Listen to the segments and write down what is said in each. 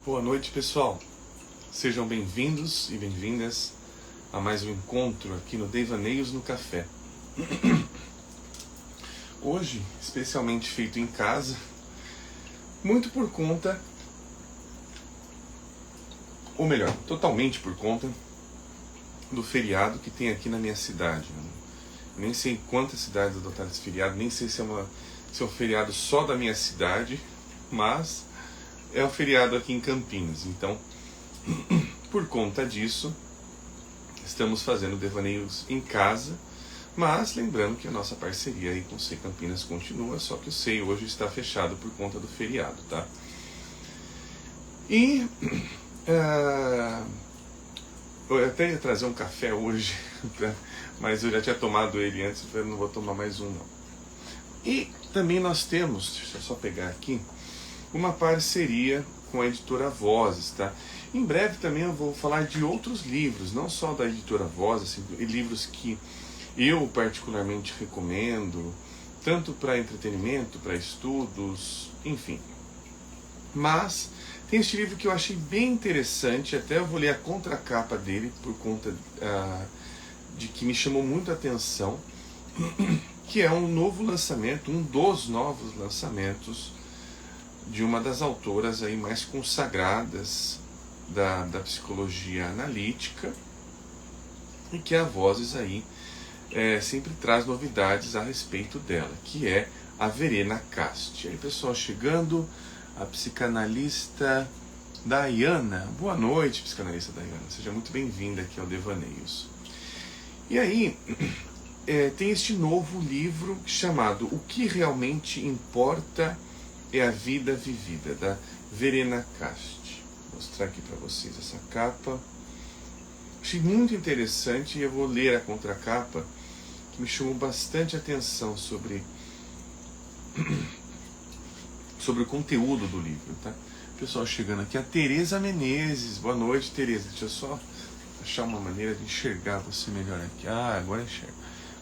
Boa noite, pessoal. Sejam bem-vindos e bem-vindas a mais um encontro aqui no Devaneios no Café. Hoje, especialmente feito em casa, muito por conta, ou melhor, totalmente por conta do feriado que tem aqui na minha cidade. Eu nem sei quantas cidades adotaram esse feriado, nem sei se é um feriado só da minha cidade, mas é um feriado aqui em Campinas. Então, por conta disso, estamos fazendo devaneios em casa, mas lembrando que a nossa parceria aí com o SEI Campinas continua, só que o SEI hoje está fechado por conta do feriado, tá? E eu até ia trazer um café hoje, mas eu já tinha tomado ele antes, eu não vou tomar mais um não. E também nós temos, deixa eu só pegar aqui, uma parceria com a editora Vozes, tá? Em breve também eu vou falar de outros livros, não só da editora Vozes, assim, livros que eu particularmente recomendo, tanto para entretenimento, para estudos, enfim. Mas tem este livro que eu achei bem interessante, até eu vou ler a contracapa dele por conta de que me chamou muito a atenção, que é um novo lançamento, um dos novos lançamentos de uma das autoras aí mais consagradas da psicologia analítica, e que a Vozes aí sempre traz novidades a respeito dela, que é a Verena Casti. Aí, pessoal, chegando, a psicanalista Dayana. Boa noite, psicanalista Dayana. Seja muito bem-vinda aqui ao Devaneios. E aí, tem este novo livro chamado O que Realmente Importa é a Vida Vivida, da Verena Casti. Vou mostrar aqui para vocês essa capa. Achei muito interessante e eu vou ler a contracapa, que me chamou bastante atenção sobre o conteúdo do livro, tá? Pessoal chegando aqui, a Tereza Menezes. Boa noite, Tereza. Deixa eu só achar uma maneira de enxergar você melhor aqui. Agora enxergo.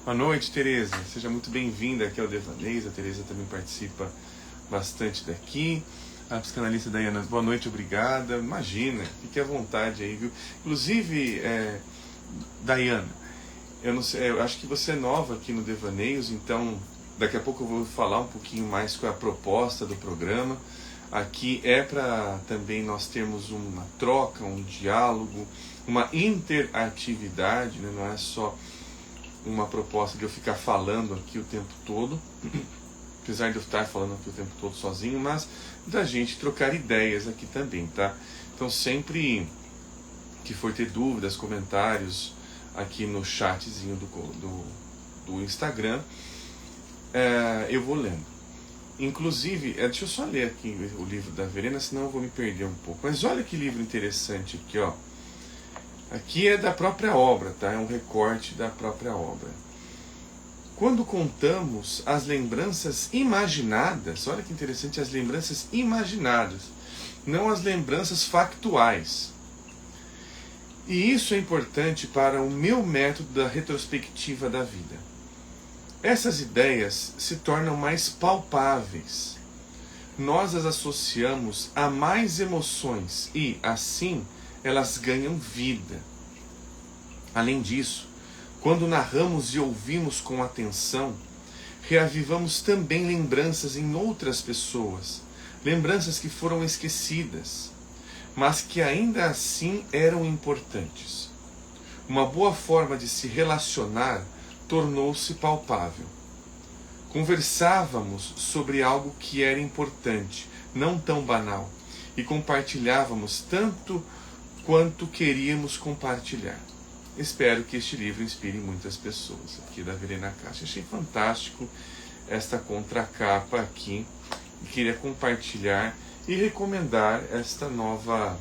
Boa noite, Tereza. Seja muito bem-vinda aqui ao Devaneios. A Tereza também participa bastante daqui. A psicanalista Dayana, boa noite, obrigada. Imagina, fique à vontade aí, viu? Inclusive, Dayana, eu não sei, eu acho que você é nova aqui no Devaneios, então daqui a pouco eu vou falar um pouquinho mais qual é a proposta do programa. Aqui é para também nós termos uma troca, um diálogo, uma interatividade, né? Não é só uma proposta de eu ficar falando aqui o tempo todo, apesar de eu estar falando aqui o tempo todo sozinho, mas da gente trocar ideias aqui também, tá? Então sempre que for ter dúvidas, comentários aqui no chatzinho do Instagram, eu vou lendo. Inclusive, deixa eu só ler aqui o livro da Verena, senão eu vou me perder um pouco. Mas olha que livro interessante aqui, ó. Aqui é da própria obra, tá? É um recorte da própria obra. Quando contamos as lembranças imaginadas, olha que interessante, as lembranças imaginadas, não as lembranças factuais. E isso é importante para o meu método da retrospectiva da vida. Essas ideias se tornam mais palpáveis. Nós as associamos a mais emoções e, assim, elas ganham vida. Além disso, quando narramos e ouvimos com atenção, reavivamos também lembranças em outras pessoas, lembranças que foram esquecidas, mas que ainda assim eram importantes. Uma boa forma de se relacionar tornou-se palpável. Conversávamos sobre algo que era importante, não tão banal, e compartilhávamos tanto quanto queríamos compartilhar. Espero que este livro inspire muitas pessoas. Aqui da Verena Casti. Achei fantástico esta contracapa aqui. E queria compartilhar e recomendar essa nova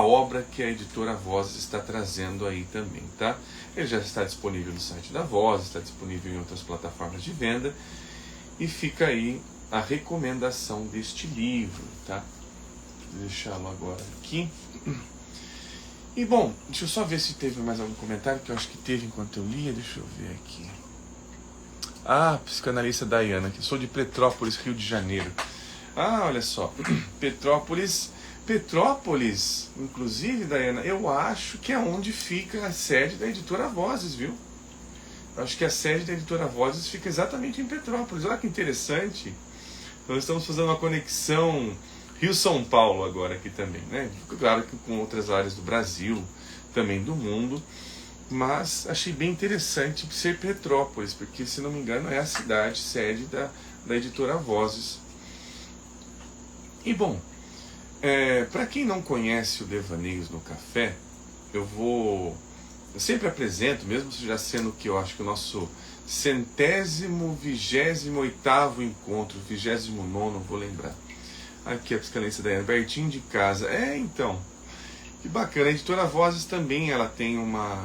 obra que a editora Vozes está trazendo aí também, tá? Ele já está disponível no site da Vozes, está disponível em outras plataformas de venda. E fica aí a recomendação deste livro, tá? Vou deixá-lo agora aqui. E bom, deixa eu só ver se teve mais algum comentário, que eu acho que teve enquanto eu lia, deixa eu ver aqui. Psicanalista Dayana, que sou de Petrópolis, Rio de Janeiro. Ah, olha só, Petrópolis, inclusive, Daiana, eu acho que é onde fica a sede da Editora Vozes, viu? Eu acho que a sede da Editora Vozes fica exatamente em Petrópolis. Olha que interessante. Nós estamos fazendo uma conexão Rio-São Paulo agora aqui também, né? Claro que com outras áreas do Brasil, também do mundo, mas achei bem interessante ser Petrópolis, porque, se não me engano, é a cidade sede da Editora Vozes. E, bom, para quem não conhece o Devaneios no Café, eu sempre apresento, mesmo já sendo que eu acho que o nosso 128º encontro, 29º, vou lembrar. Aqui a psicanalista da Bertinho de Casa. Então, que bacana. A Editora Vozes também, ela tem uma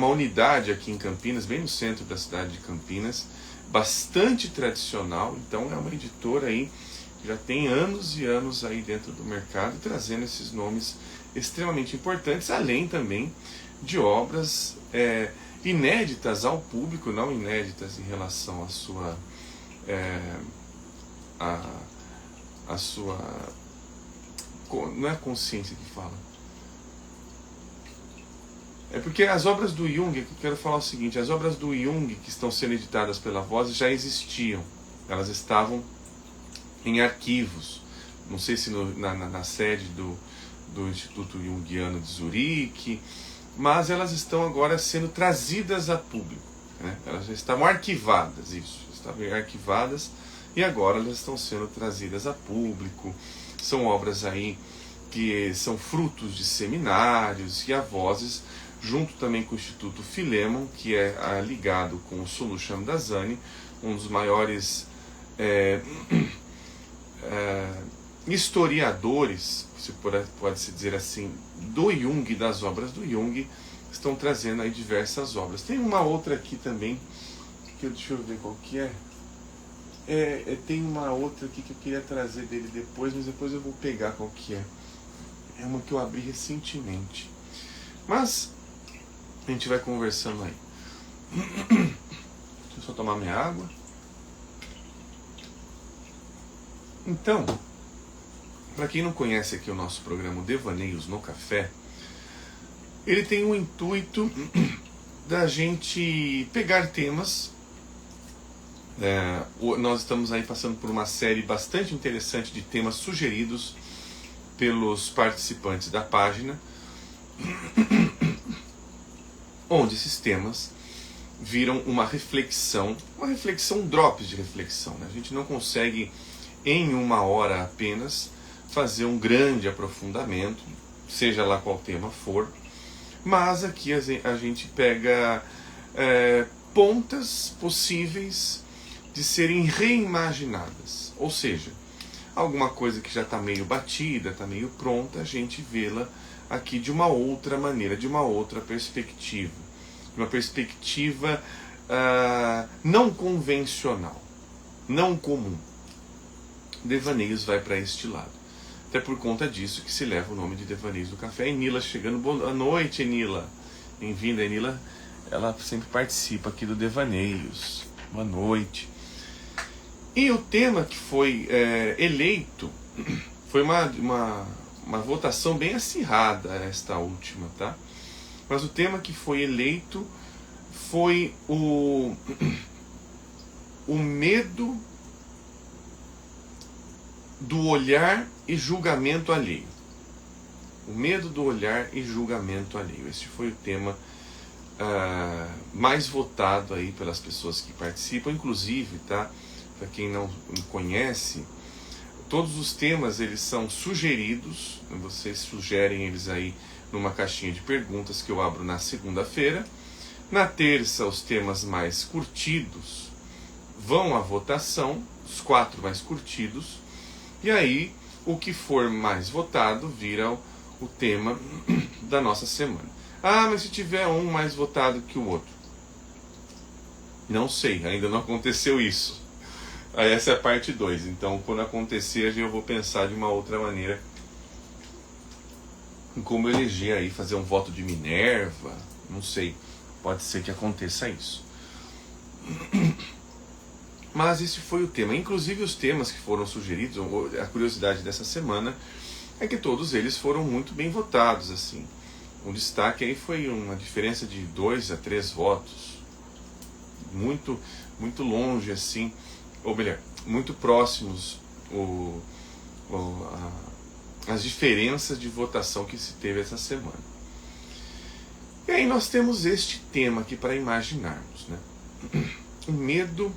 unidade aqui em Campinas, bem no centro da cidade de Campinas, bastante tradicional. Então é uma editora aí que já tem anos e anos aí dentro do mercado, trazendo esses nomes extremamente importantes, além também de obras inéditas ao público, não inéditas em relação à sua a sua, não é consciência que fala, é porque as obras do Jung, eu quero falar o seguinte, as obras do Jung que estão sendo editadas pela Voz já existiam, elas estavam em arquivos, não sei se na sede do Instituto Jungiano de Zurique, mas elas estão agora sendo trazidas a público, né? Elas já estavam arquivadas, estavam arquivadas, e agora elas estão sendo trazidas a público. São obras aí que são frutos de seminários, e a Vozes, junto também com o Instituto Philemon, que é ligado com o Sulu Shamdasani, um dos maiores historiadores, se pode-se dizer assim, do Jung, das obras do Jung, estão trazendo aí diversas obras. Tem uma outra aqui também, deixa eu ver qual que é. Tem uma outra aqui que eu queria trazer dele depois, mas depois eu vou pegar qual que é. É uma que eu abri recentemente. Mas a gente vai conversando aí. Deixa eu só tomar minha água. Então, para quem não conhece aqui o nosso programa Devaneios no Café, ele tem o intuito da gente pegar temas. Nós estamos aí passando por uma série bastante interessante de temas sugeridos pelos participantes da página, onde esses temas viram uma reflexão drops de reflexão, né? A gente não consegue em uma hora apenas fazer um grande aprofundamento, seja lá qual tema for, mas aqui a gente pega pontas possíveis de serem reimaginadas, ou seja, alguma coisa que já está meio batida, está meio pronta, a gente vê-la aqui de uma outra maneira, de uma outra perspectiva, uma perspectiva não convencional, não comum. Devaneios vai para este lado. Até por conta disso que se leva o nome de Devaneios do Café. Enila chegando, boa noite, Enila. Bem-vinda, Enila. Ela sempre participa aqui do Devaneios. Boa noite. E o tema que foi eleito foi uma votação bem acirrada, esta última, tá? Mas o tema que foi eleito foi o medo do olhar e julgamento alheio. O medo do olhar e julgamento alheio. Este foi o tema mais votado aí pelas pessoas que participam, inclusive, tá? Para quem não conhece, todos os temas eles são sugeridos, vocês sugerem eles aí numa caixinha de perguntas que eu abro na segunda-feira. Na terça, os temas mais curtidos vão à votação, os 4 mais curtidos, e aí o que for mais votado vira o tema da nossa semana. Mas se tiver um mais votado que o outro? Não sei, ainda não aconteceu isso. Essa é a parte 2, então quando acontecer eu vou pensar de uma outra maneira em como eleger aí, fazer um voto de Minerva, não sei, pode ser que aconteça isso. Mas esse foi o tema. Inclusive os temas que foram sugeridos, a curiosidade dessa semana é que todos eles foram muito bem votados, assim. O destaque aí foi uma diferença de 2 a 3 votos. Muito, muito longe, assim, ou melhor, muito próximos as diferenças de votação que se teve essa semana. E aí nós temos este tema aqui para imaginarmos, né? O medo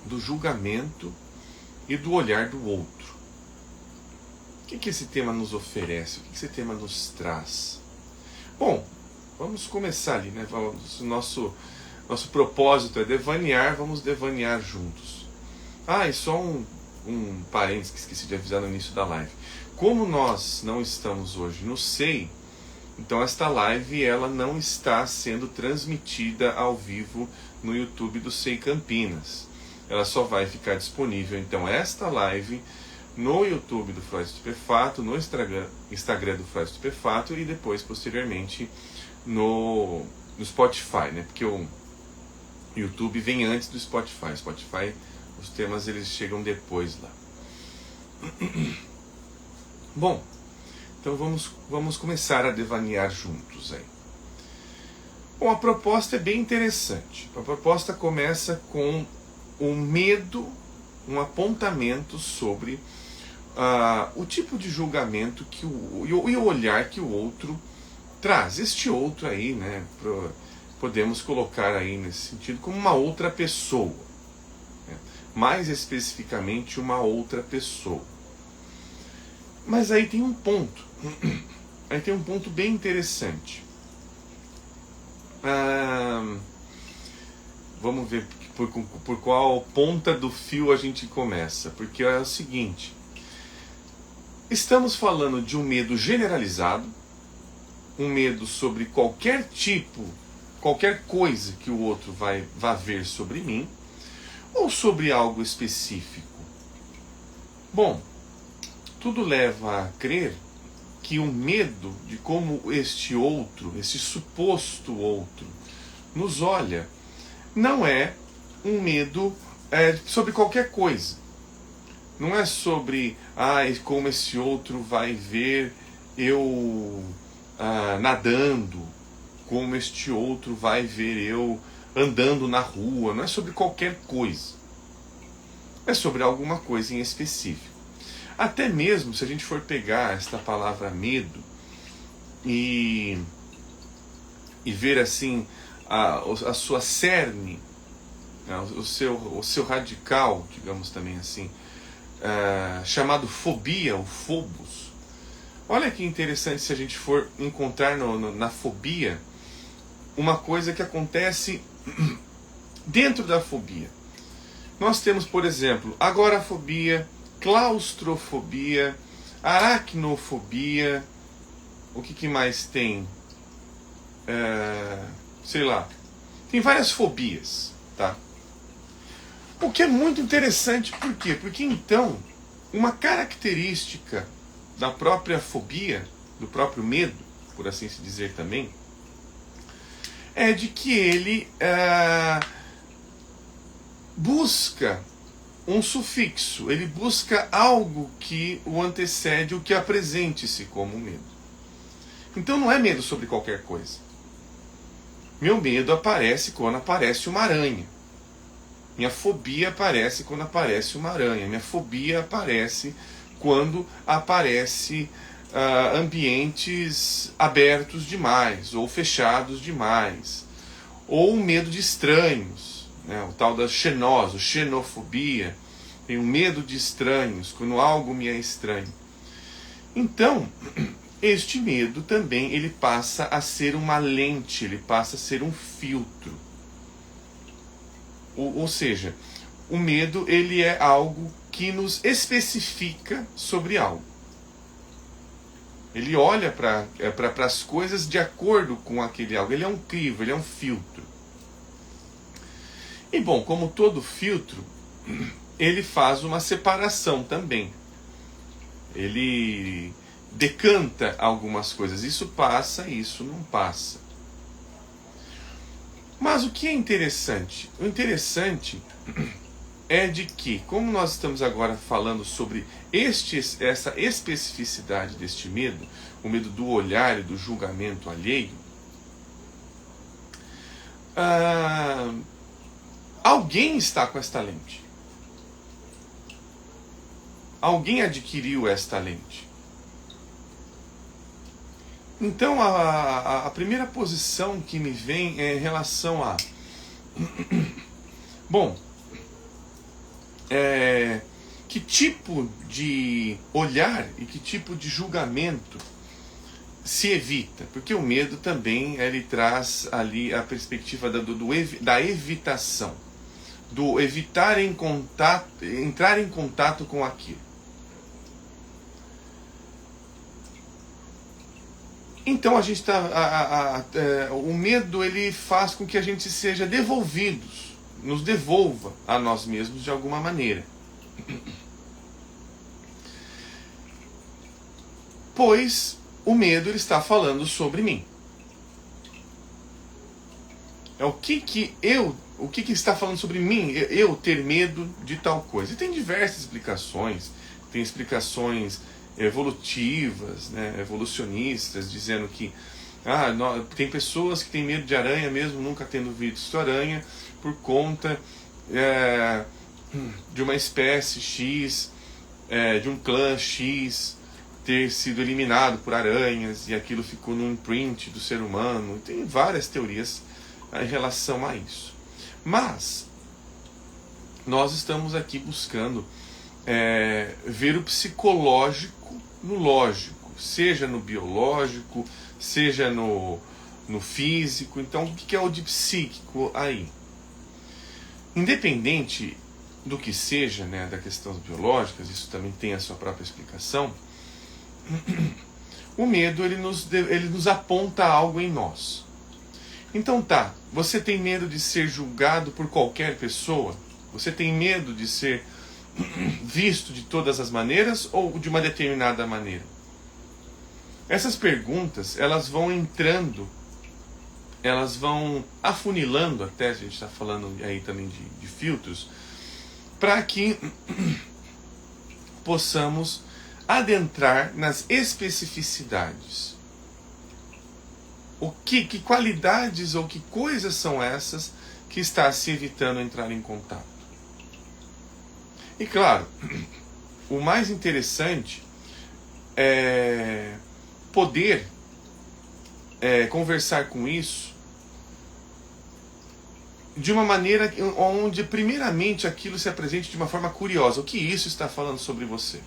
do julgamento e do olhar do outro. O que esse tema nos oferece? O que esse tema nos traz? Bom, vamos começar ali, né? Nosso propósito é devanear, vamos devanear juntos. E só um parênteses que esqueci de avisar no início da live. Como nós não estamos hoje no SEI, então esta live ela não está sendo transmitida ao vivo no YouTube do SEI Campinas. Ela só vai ficar disponível, então, esta live no YouTube do Freud Estupefato, no Instagram do Freud Estupefato e depois, posteriormente, no Spotify, né? Porque o YouTube vem antes do Spotify. Spotify, os temas eles chegam depois lá. Bom, então vamos começar a devanear juntos aí. Bom, a proposta é bem interessante. A proposta começa com o medo, um apontamento sobre o tipo de julgamento e o olhar que o outro traz. Este outro aí, né, podemos colocar aí nesse sentido como uma outra pessoa, né? Mais especificamente uma outra pessoa. Mas aí tem um ponto, bem interessante. Vamos ver por qual ponta do fio a gente começa, porque é o seguinte: estamos falando de um medo generalizado, um medo sobre qualquer coisa que o outro vá ver sobre mim, ou sobre algo específico? Bom, tudo leva a crer que o medo de como este suposto outro, nos olha, não é um medo sobre qualquer coisa. Não é sobre como esse outro vai ver eu nadando, como este outro vai ver eu andando na rua. Não é sobre qualquer coisa. É sobre alguma coisa em específico. Até mesmo se a gente for pegar esta palavra medo e ver assim a sua cerne, o seu radical, digamos também assim, chamado fobia, o phobos. Olha que interessante se a gente for encontrar na fobia uma coisa que acontece dentro da fobia. Nós temos, por exemplo, agorafobia, claustrofobia, aracnofobia. O que mais tem? Sei lá. Tem várias fobias, tá? O que é muito interessante, por quê? Porque então, uma característica da própria fobia, do próprio medo, por assim se dizer também, é de que ele busca um sufixo, ele busca algo que o antecede, o que apresente-se como medo. Então não é medo sobre qualquer coisa. Meu medo aparece quando aparece uma aranha. Minha fobia aparece quando aparece uma aranha. Minha fobia aparece quando aparece ambientes abertos demais, ou fechados demais. Ou o medo de estranhos, né? O tal da xenofobia. Tenho medo de estranhos, quando algo me é estranho. Então, este medo também ele passa a ser uma lente, ele passa a ser um filtro. Ou seja, o medo ele é algo que nos especifica sobre algo. Ele olha para as coisas de acordo com aquele algo. Ele é um crivo, ele é um filtro. E bom, como todo filtro, ele faz uma separação também. Ele decanta algumas coisas. Isso passa, isso não passa. Mas o que é interessante? O interessante é de que, como nós estamos agora falando sobre essa especificidade deste medo, o medo do olhar e do julgamento alheio, alguém está com esta lente. Alguém adquiriu esta lente. Então a primeira posição que me vem é em relação a... Bom, que tipo de olhar e que tipo de julgamento se evita? Porque o medo também ele traz ali a perspectiva da evitação, do evitar entrar em contato com aquilo. Então a gente o medo ele faz com que a gente seja nos devolva a nós mesmos de alguma maneira. Pois o medo ele está falando sobre mim. O que está falando sobre mim? Eu ter medo de tal coisa. E tem diversas explicações. Tem explicações evolutivas, né, evolucionistas, dizendo que tem pessoas que têm medo de aranha mesmo nunca tendo visto aranha, por conta de uma espécie X, de um clã X ter sido eliminado por aranhas, e aquilo ficou no imprint do ser humano. Tem várias teorias em relação a isso. Mas nós estamos aqui buscando ver o psicológico no lógico, seja no biológico, seja no físico. Então, o que é o de psíquico aí? Independente do que seja, né, da questão biológicas, isso também tem a sua própria explicação. O medo ele nos aponta algo em nós. Então você tem medo de ser julgado por qualquer pessoa? Você tem medo de ser visto de todas as maneiras ou de uma determinada maneira? Essas perguntas, elas vão entrando, elas vão afunilando, até a gente está falando aí também de filtros, para que possamos adentrar nas especificidades. Que qualidades ou que coisas são essas que está se evitando entrar em contato? E claro, o mais interessante é poder conversar com isso de uma maneira onde primeiramente aquilo se apresente de uma forma curiosa. O que isso está falando sobre você?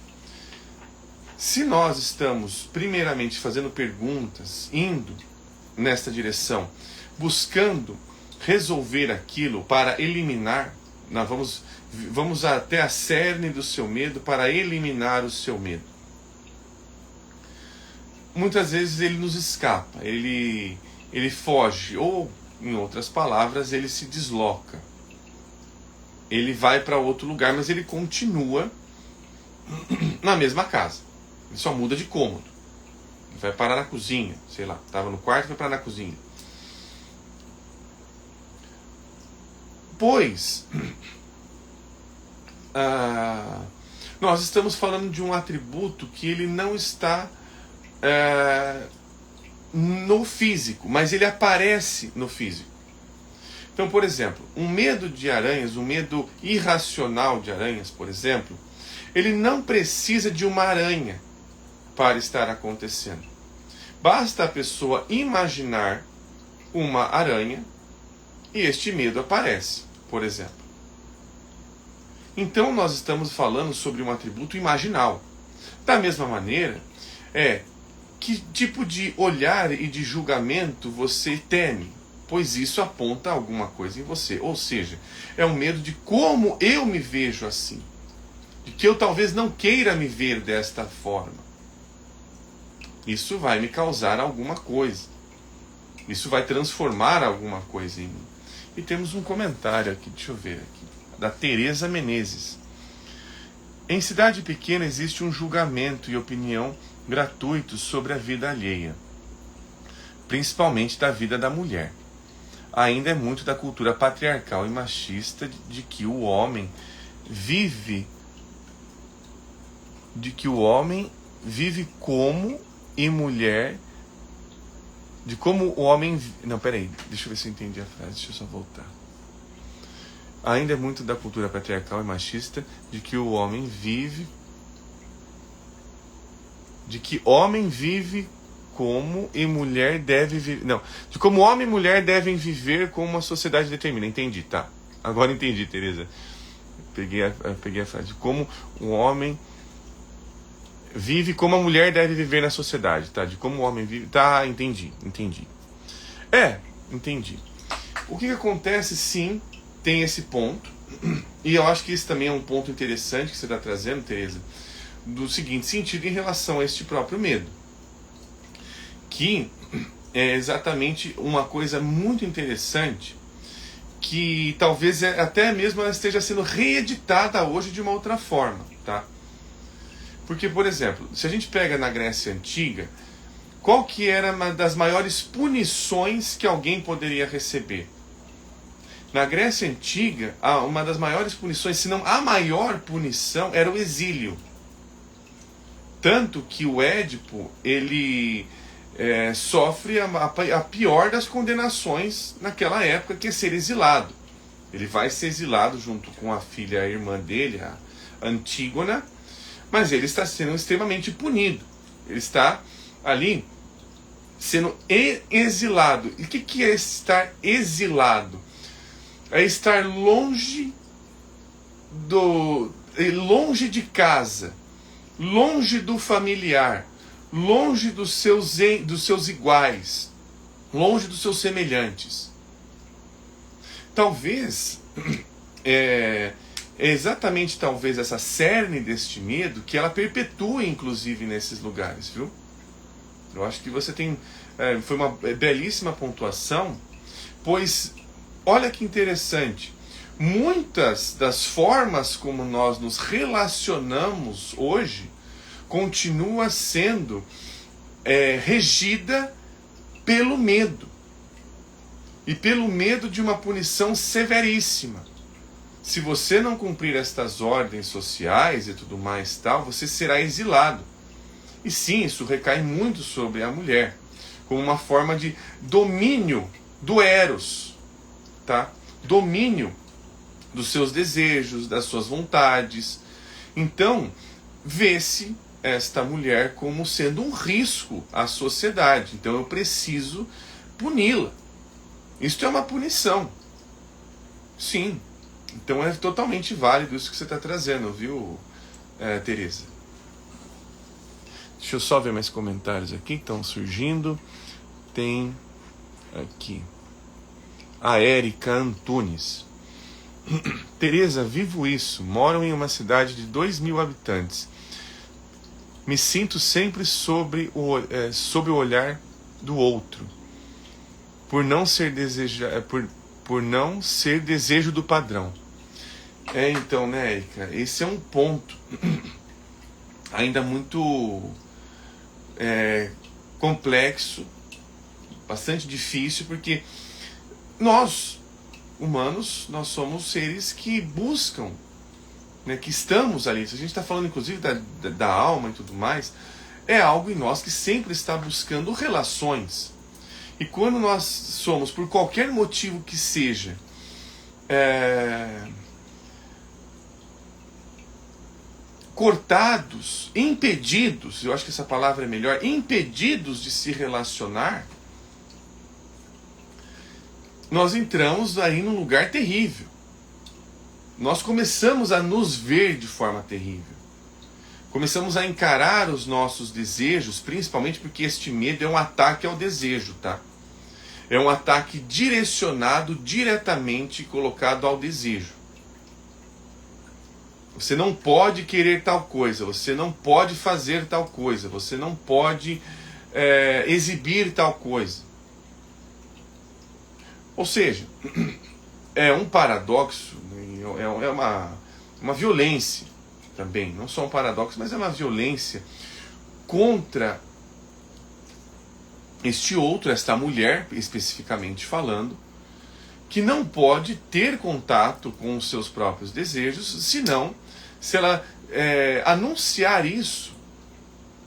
Se nós estamos primeiramente fazendo perguntas, indo nesta direção, buscando resolver aquilo para eliminar, vamos até a cerne do seu medo para eliminar o seu medo. Muitas vezes ele nos escapa, ele foge, ou, em outras palavras, ele se desloca. Ele vai para outro lugar, mas ele continua na mesma casa. Ele só muda de cômodo. Ele vai parar na cozinha, sei lá, estava no quarto e vai parar na cozinha. Pois nós estamos falando de um atributo que ele não está no físico, mas ele aparece no físico. Então, por exemplo, um medo de aranhas, um medo irracional de aranhas, por exemplo, ele não precisa de uma aranha para estar acontecendo. Basta a pessoa imaginar uma aranha e este medo aparece, por exemplo. Então nós estamos falando sobre um atributo imaginal. Da mesma maneira, que tipo de olhar e de julgamento você teme? Pois isso aponta alguma coisa em você. Ou seja, é um medo de como eu me vejo assim. De que eu talvez não queira me ver desta forma. Isso vai me causar alguma coisa. Isso vai transformar alguma coisa em mim. E temos um comentário aqui, deixa eu ver aqui, da Tereza Menezes. Em cidade pequena existe um julgamento e opinião gratuitos sobre a vida alheia, principalmente da vida da mulher. Ainda é muito da cultura patriarcal e machista de que o homem vive, de que o homem vive como e mulher, de como o homem... Não, peraí, deixa eu ver se eu entendi a frase, deixa eu só voltar. Ainda é muito da cultura patriarcal e machista, de que o homem vive... De que homem vive como e mulher deve viver... Não, de como homem e mulher devem viver como a sociedade determina. Entendi, tá. Agora entendi, Tereza. Peguei a frase. De como o homem vive como a mulher deve viver na sociedade, tá? De como o homem vive... Tá, entendi. Entendi. O que acontece, sim, tem esse ponto. E eu acho que esse também é um ponto interessante que você está trazendo, Tereza, do seguinte sentido em relação a este próprio medo. Que é exatamente uma coisa muito interessante, que talvez até mesmo ela esteja sendo reeditada hoje de uma outra forma, tá? Porque, por exemplo, se a gente pega na Grécia Antiga, qual que era uma das maiores punições que alguém poderia receber? Na Grécia Antiga, uma das maiores punições, se não a maior punição, era o exílio. Tanto que o Édipo, ele sofre a pior das condenações naquela época, que é ser exilado. Ele vai ser exilado junto com a filha, a irmã dele, a Antígona, mas ele está sendo extremamente punido. Ele está ali sendo exilado. E o que é estar exilado? É estar longe de casa, longe do familiar, longe dos seus iguais, longe dos seus semelhantes. Talvez é exatamente talvez essa cerne deste medo que ela perpetua inclusive nesses lugares, viu? Eu acho que você tem foi uma belíssima pontuação, pois olha que interessante, muitas das formas como nós nos relacionamos hoje continua sendo regida pelo medo. E pelo medo de uma punição severíssima. Se você não cumprir estas ordens sociais e tudo mais tal, você será exilado. E sim, isso recai muito sobre a mulher, como uma forma de domínio do eros, tá? Domínio dos seus desejos, das suas vontades. Então, vê-se esta mulher como sendo um risco à sociedade. Então eu preciso puni-la. Isto é uma punição. Sim. Então é totalmente válido isso que você está trazendo, viu, Tereza? Deixa eu só ver mais comentários aqui que estão surgindo. Tem aqui a Érica Antunes. Tereza, vivo isso. Moro em uma cidade de 2.000 habitantes. Me sinto sempre sob o olhar do outro. Por não ser desejo do padrão. Então, né, Érica, esse é um ponto ainda muito complexo, bastante difícil, porque nós, humanos, nós somos seres que buscam, né, que estamos ali. Se a gente está falando inclusive da alma e tudo mais, é algo em nós que sempre está buscando relações. E quando nós somos, por qualquer motivo que seja, cortados, impedidos, eu acho que essa palavra é melhor, impedidos de se relacionar, nós entramos aí num lugar terrível. Nós começamos a nos ver de forma terrível. Começamos a encarar os nossos desejos, principalmente porque este medo é um ataque ao desejo, tá? É um ataque direcionado, diretamente colocado ao desejo. Você não pode querer tal coisa, você não pode fazer tal coisa, você não pode exibir tal coisa. Ou seja, é um paradoxo, é uma violência também, não só um paradoxo, mas é uma violência contra esta mulher, especificamente falando, que não pode ter contato com os seus próprios desejos, senão se ela anunciar isso,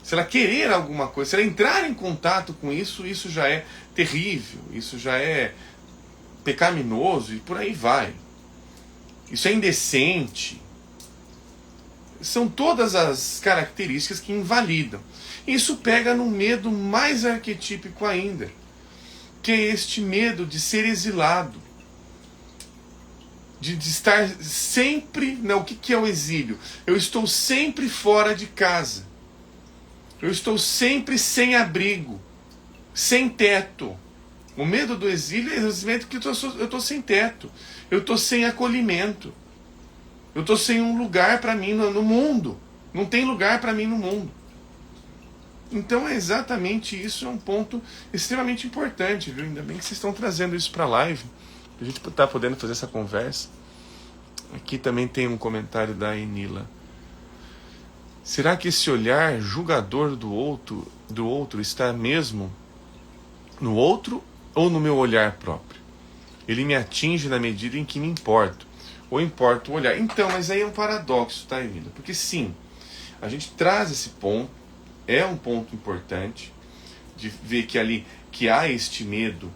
se ela querer alguma coisa, se ela entrar em contato com isso, isso já é terrível, isso já é pecaminoso e por aí vai. Isso é indecente. São todas as características que invalidam. Isso pega no medo mais arquetípico ainda, que é este medo de ser exilado, de estar sempre... Não, o que é o exílio? Eu estou sempre fora de casa. Eu estou sempre sem abrigo, sem teto. O medo do exílio é exatamente porque eu estou sem teto. Eu estou sem acolhimento. Eu estou sem um lugar para mim no mundo. Não tem lugar para mim no mundo. Então é exatamente isso, é um ponto extremamente importante, viu? Ainda bem que vocês estão trazendo isso para a live. A gente está podendo fazer essa conversa. Aqui também tem um comentário da Enila. Será que esse olhar julgador do outro está mesmo no outro ou no meu olhar próprio? Ele me atinge na medida em que me importo, ou importa o olhar. Então, mas aí é um paradoxo, tá, Enila? Porque sim, a gente traz esse ponto, é um ponto importante, de ver que há este medo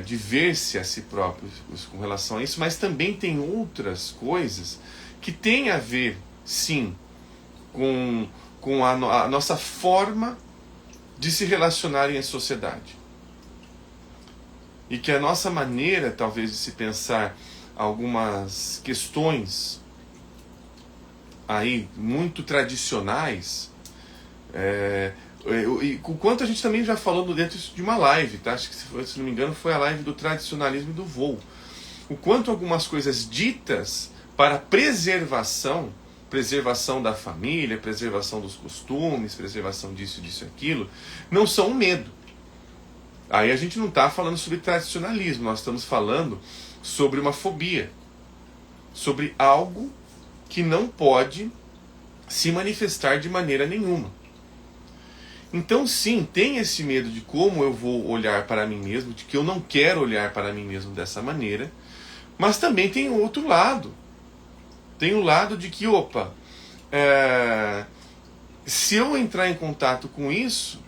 de ver-se a si próprio com relação a isso, mas também tem outras coisas que têm a ver, sim, com a nossa forma de se relacionar em sociedade. E que a nossa maneira, talvez, de se pensar algumas questões aí muito tradicionais, e o quanto a gente também já falou dentro de uma live, tá? Acho que, se não me engano, foi a live do tradicionalismo e do voo. O quanto algumas coisas ditas para preservação da família, preservação dos costumes, preservação disso, disso e aquilo, não são um medo. Aí a gente não está falando sobre tradicionalismo, nós estamos falando sobre uma fobia, sobre algo que não pode se manifestar de maneira nenhuma. Então sim, tem esse medo de como eu vou olhar para mim mesmo, de que eu não quero olhar para mim mesmo dessa maneira, mas também tem o outro lado. Tem o lado de que, se eu entrar em contato com isso,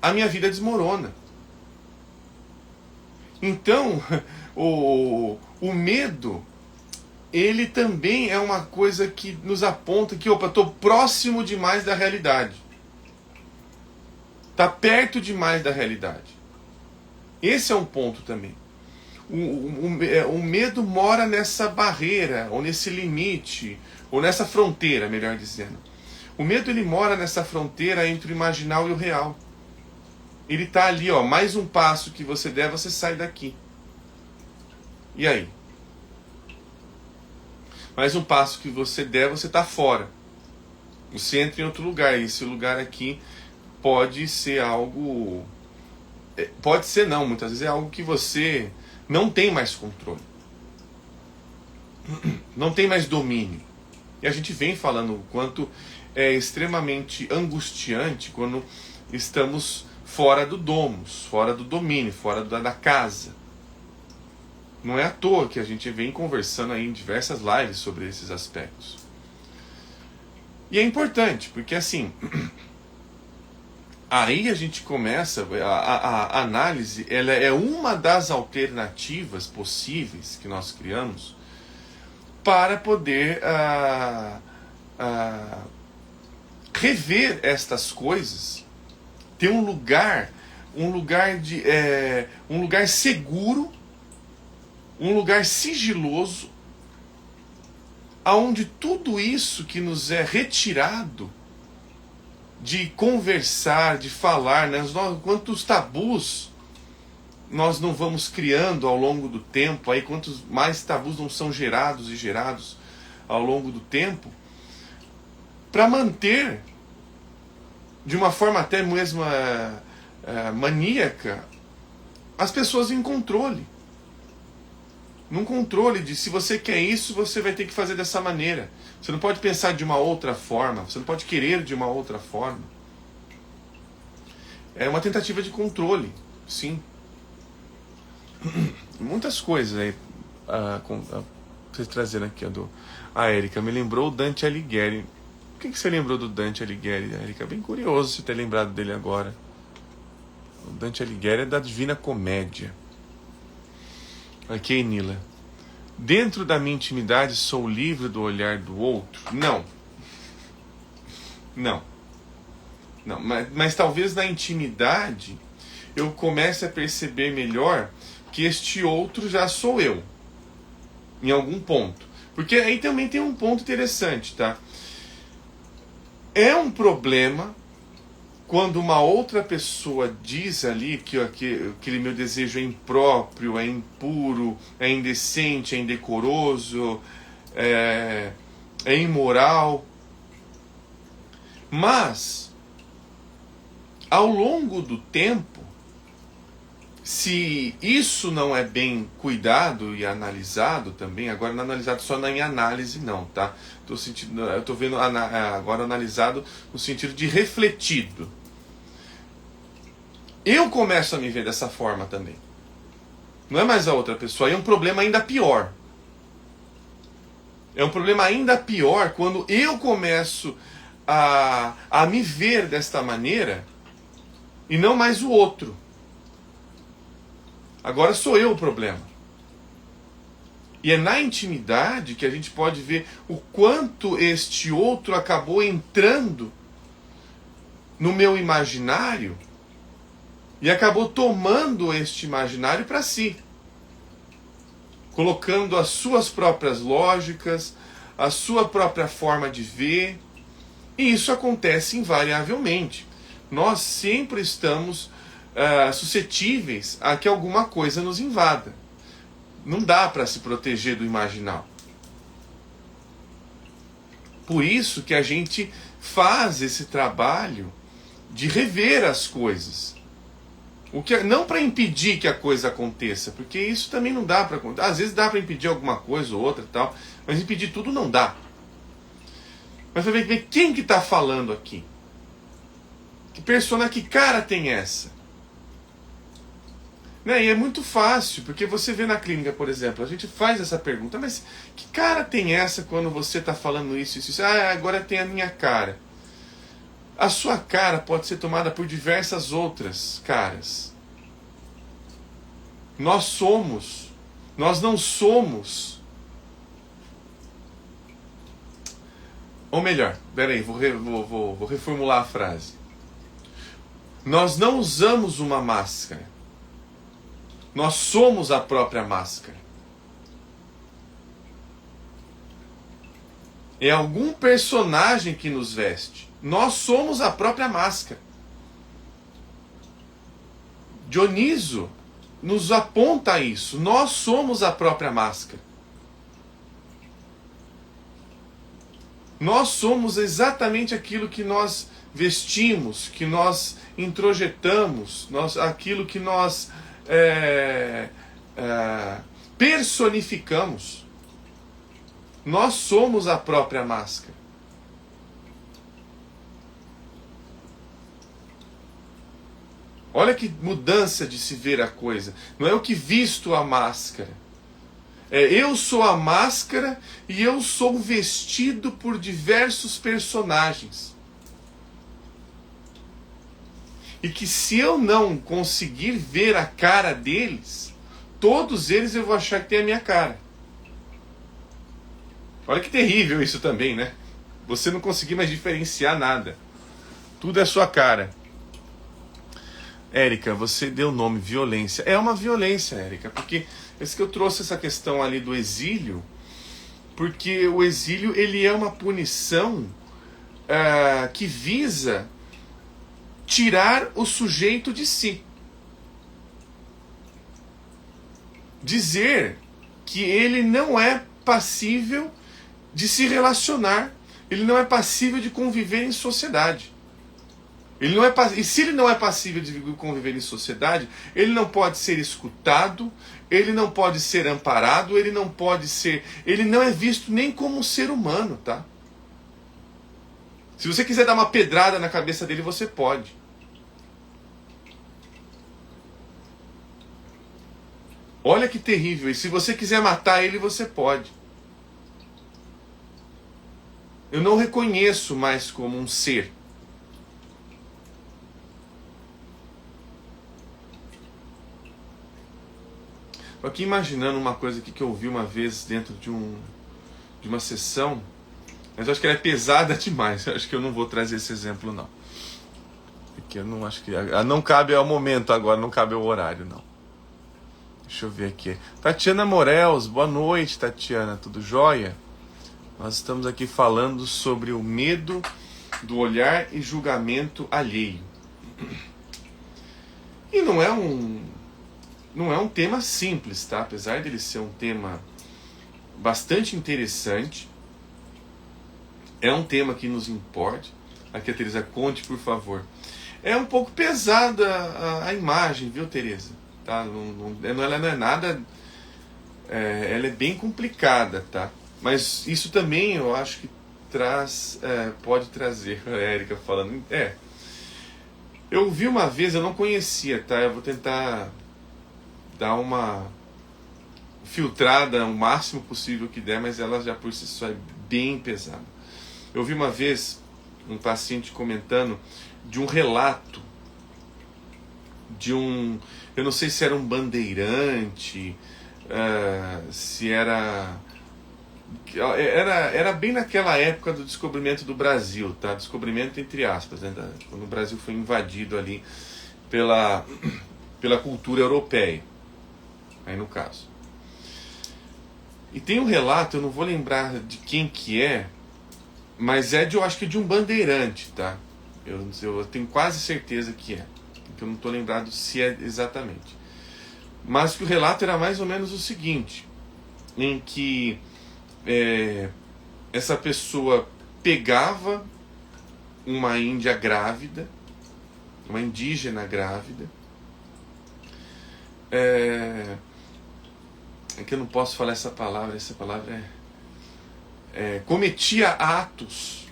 a minha vida desmorona. Então, o medo, ele também é uma coisa que nos aponta que, estou próximo demais da realidade. Está perto demais da realidade. Esse é um ponto também. O medo mora nessa barreira, ou nesse limite, ou nessa fronteira, melhor dizendo. O medo, ele mora nessa fronteira entre o imaginal e o real. Ele está ali, mais um passo que você der, você sai daqui. E aí? Mais um passo que você der, você está fora. Você entra em outro lugar, e esse lugar aqui pode ser algo... Pode ser não, muitas vezes é algo que você não tem mais controle. Não tem mais domínio. E a gente vem falando o quanto é extremamente angustiante quando estamos fora do domus, fora do domínio, fora da casa. Não é à toa que a gente vem conversando aí em diversas lives sobre esses aspectos. E é importante, porque assim, aí a gente começa, a análise, ela é uma das alternativas possíveis que nós criamos para poder rever estas coisas, ter um lugar seguro, um lugar sigiloso, aonde tudo isso que nos é retirado de conversar, de falar, né? Quantos tabus nós não vamos criando ao longo do tempo, aí quantos mais tabus não são gerados e gerados ao longo do tempo, para manter, de uma forma até mesmo maníaca, as pessoas em controle. Num controle de, se você quer isso, você vai ter que fazer dessa maneira. Você não pode pensar de uma outra forma, você não pode querer de uma outra forma. É uma tentativa de controle, sim. muitas coisas aí vocês trazendo aqui. A Érica me lembrou o Dante Alighieri. O que você lembrou do Dante Alighieri, Érica? Bem curioso você ter lembrado dele agora. O Dante Alighieri é da Divina Comédia. Ok, Nila. Dentro da minha intimidade sou livre do olhar do outro? Não. Não. Não. Mas talvez na intimidade eu comece a perceber melhor que este outro já sou eu. Em algum ponto. Porque aí também tem um ponto interessante, tá? É um problema quando uma outra pessoa diz ali que aquele meu desejo é impróprio, é impuro, é indecente, é indecoroso, é imoral. Mas, ao longo do tempo, se isso não é bem cuidado e analisado também, agora não analisado só em análise não, tá? Eu estou vendo agora analisado no sentido de refletido. Eu começo a me ver dessa forma também. Não é mais a outra pessoa, é um problema ainda pior. É um problema ainda pior quando eu começo a me ver desta maneira e não mais o outro. Agora sou eu o problema. E é na intimidade que a gente pode ver o quanto este outro acabou entrando no meu imaginário e acabou tomando este imaginário para si. Colocando as suas próprias lógicas, a sua própria forma de ver. E isso acontece invariavelmente. Nós sempre estamos suscetíveis a que alguma coisa nos invada. Não dá para se proteger do imaginal. Por isso que a gente faz esse trabalho de rever as coisas. Não para impedir que a coisa aconteça, porque isso também não dá para acontecer. Às vezes dá para impedir alguma coisa ou outra e tal, mas impedir tudo não dá. Mas vai ver quem que está falando aqui. Que persona, que cara tem essa? Né? E é muito fácil, porque você vê na clínica, por exemplo, a gente faz essa pergunta, mas que cara tem essa quando você está falando isso, isso, isso? Ah, agora tem a minha cara. A sua cara pode ser tomada por diversas outras caras. Nós não somos. Ou melhor, peraí, vou reformular a frase. Nós não usamos uma máscara. Nós somos a própria máscara. É algum personagem que nos veste. Nós somos a própria máscara. Dioniso nos aponta isso. Nós somos a própria máscara. Nós somos exatamente aquilo que nós vestimos, que nós introjetamos, aquilo que nós personificamos. Nós somos a própria máscara. Olha que mudança de se ver a coisa. Não é o que visto a máscara. Eu sou a máscara e eu sou vestido por diversos personagens. E que se eu não conseguir ver a cara deles, todos eles eu vou achar que tem a minha cara. Olha que terrível isso também, né? Você não conseguir mais diferenciar nada. Tudo é sua cara. Érica, você deu o nome violência. É uma violência, Érica, porque esse que eu trouxe essa questão ali do exílio, porque o exílio ele é uma punição que visa tirar o sujeito de si. Dizer que ele não é passível de se relacionar, ele não é passível de conviver em sociedade. E se ele não é passível de conviver em sociedade, ele não pode ser escutado, ele não pode ser amparado, ele não é visto nem como um ser humano, tá? Se você quiser dar uma pedrada na cabeça dele, você pode. Olha que terrível. E se você quiser matar ele, você pode. Eu não reconheço mais como um ser. Estou aqui imaginando uma coisa aqui que eu ouvi uma vez dentro de uma sessão, mas eu acho que ela é pesada demais. Eu acho que eu não vou trazer esse exemplo, não. Porque eu não acho que... não cabe ao momento agora, não cabe ao horário, não. Deixa eu ver aqui. Tatiana Morels, boa noite, Tatiana, tudo jóia? Nós estamos aqui falando sobre o medo do olhar e julgamento alheio. E não é um tema simples, tá? Apesar dele ser um tema bastante interessante, é um tema que nos importa. Aqui a Tereza, conte, por favor. É um pouco pesada a imagem, viu, Tereza? Tá? Ela não é nada... ela é bem complicada, tá? Mas isso também eu acho que pode trazer, a Érica falando. Eu vi uma vez, eu não conhecia, tá? Eu vou tentar dar uma filtrada o máximo possível que der, mas ela já por si só é bem pesada. Eu vi uma vez um paciente comentando de um relato de eu não sei se era um bandeirante, se era bem naquela época do descobrimento do Brasil, tá? Descobrimento entre aspas, né? Quando o Brasil foi invadido ali pela cultura europeia, aí no caso. E tem um relato, eu não vou lembrar de quem que é, mas eu acho que de um bandeirante, tá? Eu tenho quase certeza que é, porque eu não estou lembrado se é exatamente. Mas que o relato era mais ou menos o seguinte, em que essa pessoa pegava uma índia grávida, uma indígena grávida, é que eu não posso falar essa palavra cometia atos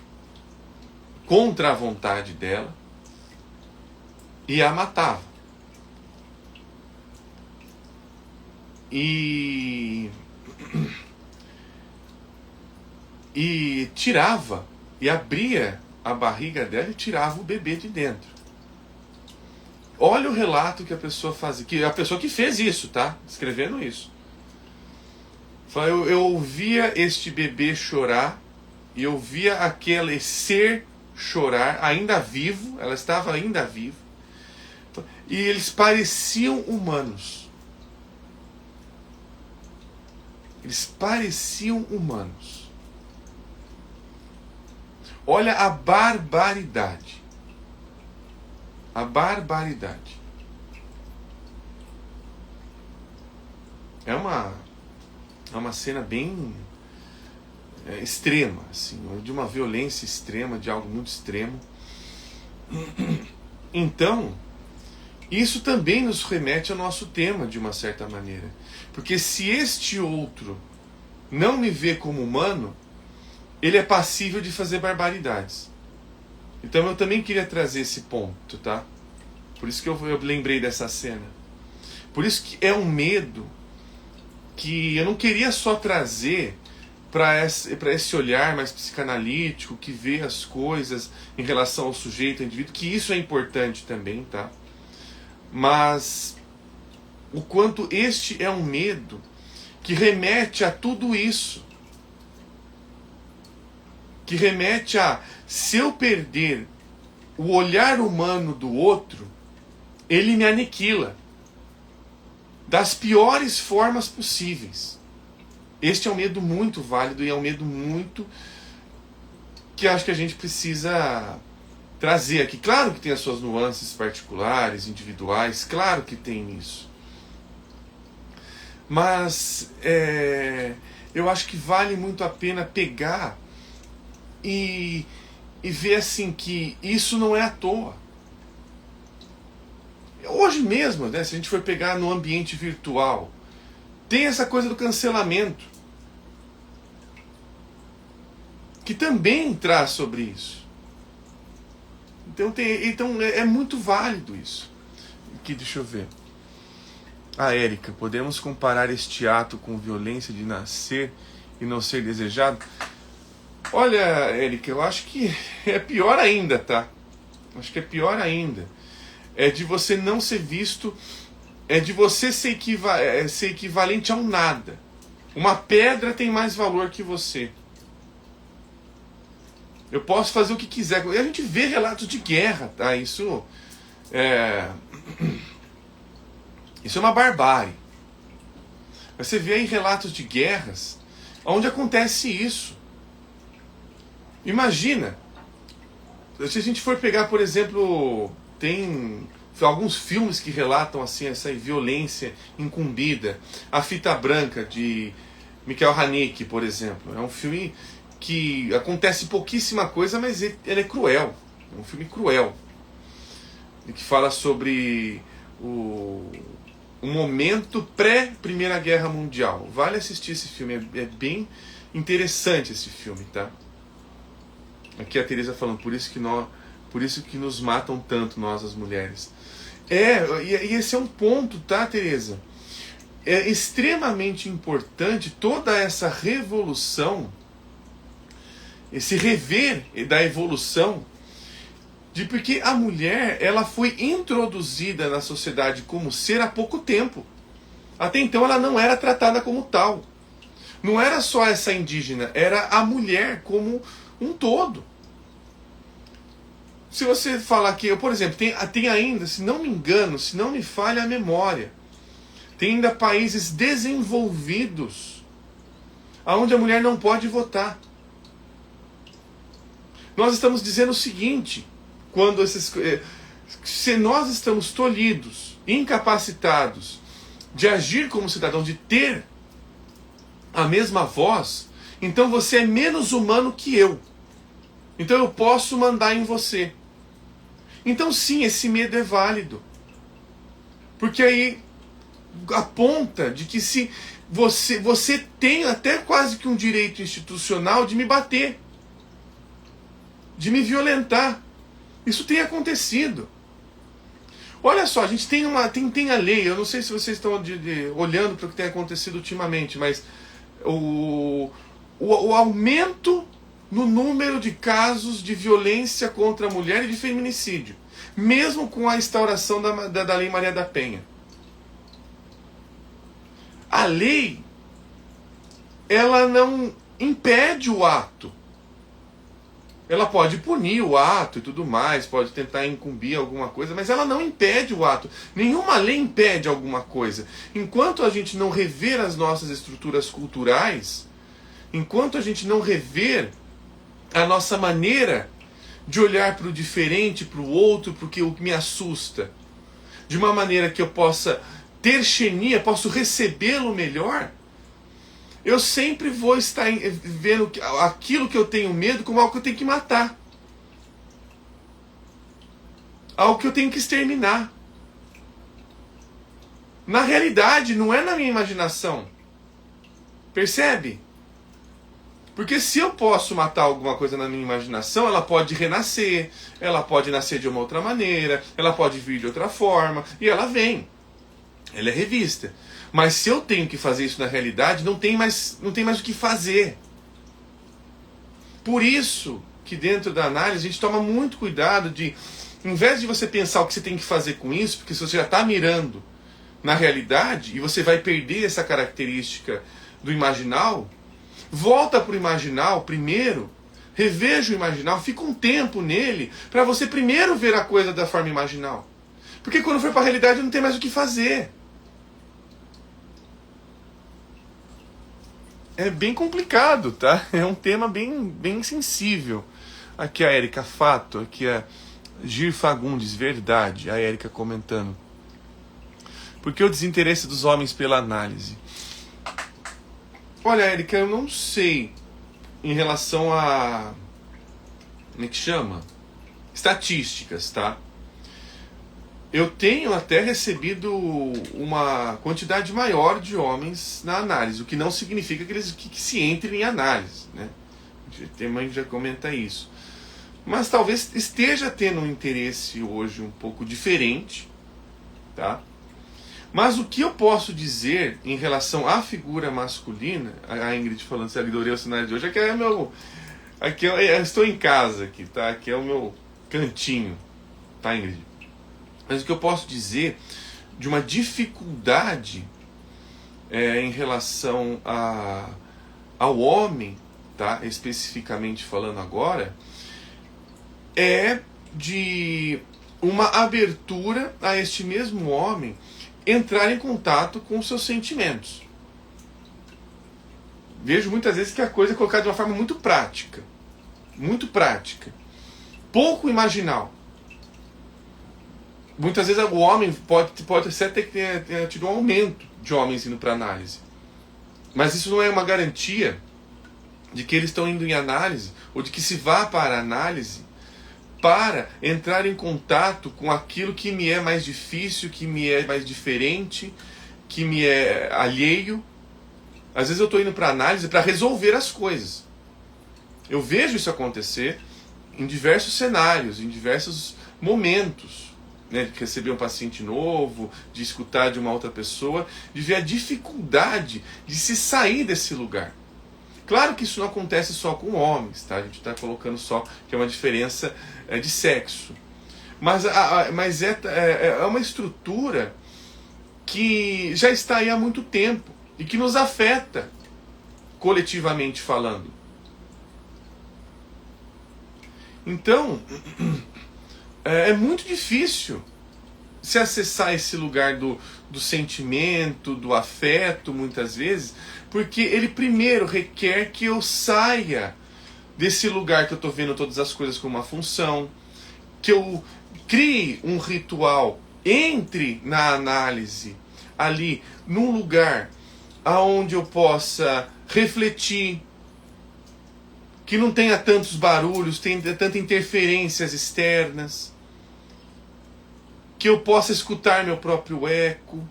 contra a vontade dela e a matava. E tirava, e abria a barriga dela e tirava o bebê de dentro. Olha o relato que a pessoa fazia, que a pessoa que fez isso, tá? Escrevendo isso. Eu ouvia este bebê chorar, e eu via aquele ser chorar, ainda vivo, ela estava ainda viva, e eles pareciam humanos. Eles pareciam humanos. Olha a barbaridade. A barbaridade. É uma cena bem extrema, assim, de uma violência extrema, de algo muito extremo. Então, isso também nos remete ao nosso tema, de uma certa maneira. Porque se este outro não me vê como humano, ele é passível de fazer barbaridades. Então eu também queria trazer esse ponto, tá? Por isso que eu lembrei dessa cena. Por isso que é um medo que eu não queria só trazer para esse olhar mais psicanalítico, que vê as coisas em relação ao sujeito, ao indivíduo, que isso é importante também, tá? Mas o quanto este é um medo que remete a tudo isso. Que remete a, se eu perder o olhar humano do outro, ele me aniquila das piores formas possíveis. Este é um medo muito válido e é um medo muito que acho que a gente precisa trazer aqui. Claro que tem as suas nuances particulares, individuais, claro que tem isso. Mas eu acho que vale muito a pena pegar e ver assim que isso não é à toa. Hoje mesmo, né, se a gente for pegar no ambiente virtual, tem essa coisa do cancelamento, que também traz sobre isso. Então é muito válido isso. Aqui, deixa eu ver. A Érica, podemos comparar este ato com violência de nascer e não ser desejado? Olha, Érica, eu acho que é pior ainda, tá? Acho que é pior ainda. É de você não ser visto, é de você ser equivalente a um nada. Uma pedra tem mais valor que você. Eu posso fazer o que quiser. E a gente vê relatos de guerra, tá? Isso é uma barbárie. Você vê aí relatos de guerras onde acontece isso. Imagina, se a gente for pegar, por exemplo, tem alguns filmes que relatam assim essa violência incumbida. A Fita Branca, de Michael Haneke, por exemplo. É um filme que acontece pouquíssima coisa, mas ele é cruel. É um filme cruel. Que fala sobre o momento pré-Primeira Guerra Mundial. Vale assistir esse filme, é bem interessante esse filme, tá? Aqui a Teresa falando, por isso que nos matam tanto, nós as mulheres. E esse é um ponto, tá, Teresa? É extremamente importante toda essa revolução, esse rever da evolução, porque a mulher, ela foi introduzida na sociedade como ser há pouco tempo. Até então ela não era tratada como tal. Não era só essa indígena, era a mulher como um todo. Se você falar que, por exemplo, tem ainda, se não me engano, se não me falha a memória, tem ainda países desenvolvidos onde a mulher não pode votar. Nós estamos dizendo o seguinte, se nós estamos tolhidos, incapacitados de agir como cidadão, de ter a mesma voz, então você é menos humano que eu. Então eu posso mandar em você. Então sim, esse medo é válido. Porque aí aponta de que se você tem até quase que um direito institucional de me bater, de me violentar. Isso tem acontecido. Olha só, a gente tem a lei, eu não sei se vocês estão olhando para o que tem acontecido ultimamente, mas o aumento no número de casos de violência contra a mulher e de feminicídio, mesmo com a instauração da Lei Maria da Penha. A lei, ela não impede o ato. Ela pode punir o ato e tudo mais, pode tentar incumbir alguma coisa, mas ela não impede o ato. Nenhuma lei impede alguma coisa. Enquanto a gente não rever as nossas estruturas culturais, enquanto a gente não rever a nossa maneira de olhar para o diferente, para o outro, para o que me assusta, de uma maneira que eu possa ter xenia, posso recebê-lo melhor, eu sempre vou estar vendo aquilo que eu tenho medo como algo que eu tenho que matar. Algo que eu tenho que exterminar. Na realidade, não é na minha imaginação. Percebe? Porque se eu posso matar alguma coisa na minha imaginação, ela pode renascer, ela pode nascer de uma outra maneira, ela pode vir de outra forma, e ela vem. Ela é revista. Mas se eu tenho que fazer isso na realidade, não tem mais o que fazer. Por isso que dentro da análise a gente toma muito cuidado de, em vez de você pensar o que você tem que fazer com isso, porque se você já está mirando na realidade, e você vai perder essa característica do imaginal, volta para o imaginal primeiro, reveja o imaginal, fica um tempo nele, para você primeiro ver a coisa da forma imaginal. Porque quando for para a realidade não tem mais o que fazer. É bem complicado, tá? É um tema bem sensível. Aqui a Érica, fato. Aqui a Gir Fagundes, verdade. A Érica comentando. Por que o desinteresse dos homens pela análise? Olha, Érica, eu não sei em relação a... como é que chama? Estatísticas, tá? Eu tenho até recebido uma quantidade maior de homens na análise, o que não significa que se entrem em análise, né? A gente já comenta isso. Mas talvez esteja tendo um interesse hoje um pouco diferente, tá? Mas o que eu posso dizer em relação à figura masculina, a Ingrid falando se adorei o cenário de hoje, aqui é meu. Aqui eu estou em casa, aqui, tá? Aqui é o meu cantinho, tá, Ingrid? Mas o que eu posso dizer de uma dificuldade em relação ao homem, tá? Especificamente falando agora, é de uma abertura a este mesmo homem entrar em contato com os seus sentimentos. Vejo muitas vezes que a coisa é colocada de uma forma muito prática, pouco imaginal. Muitas vezes o homem pode até ter tido um aumento de homens indo para análise, mas isso não é uma garantia de que eles estão indo em análise ou de que se vá para a análise para entrar em contato com aquilo que me é mais difícil, que me é mais diferente, que me é alheio. Às vezes eu estou indo para análise para resolver as coisas. Eu vejo isso acontecer em diversos cenários, em diversos momentos, né, de receber um paciente novo, de escutar de uma outra pessoa, de ver a dificuldade de se sair desse lugar. Claro que isso não acontece só com homens, tá? A gente está colocando só que é uma diferença de sexo. Mas é uma estrutura que já está aí há muito tempo e que nos afeta, coletivamente falando. Então, é muito difícil se acessar esse lugar do sentimento, do afeto, muitas vezes, porque ele primeiro requer que eu saia desse lugar que eu estou vendo todas as coisas como uma função, que eu crie um ritual, entre na análise, ali, num lugar aonde eu possa refletir, que não tenha tantos barulhos, tanta interferências externas, que eu possa escutar meu próprio eco,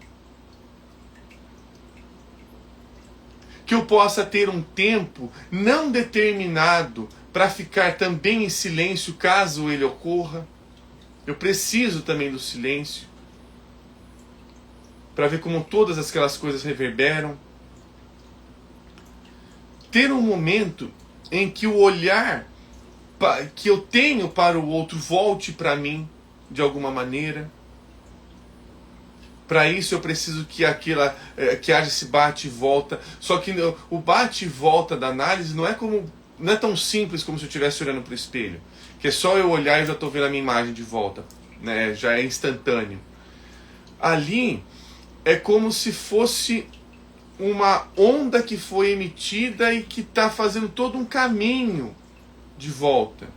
que eu possa ter um tempo não determinado para ficar também em silêncio caso ele ocorra. Eu preciso também do silêncio para ver como todas aquelas coisas reverberam. Ter um momento em que o olhar que eu tenho para o outro volte para mim de alguma maneira. Para isso eu preciso que haja esse bate e volta. Só que o bate e volta da análise não é tão simples como se eu estivesse olhando para o espelho. Que é só eu olhar e eu já estou vendo a minha imagem de volta. Né? Já é instantâneo. Ali é como se fosse uma onda que foi emitida e que está fazendo todo um caminho de volta.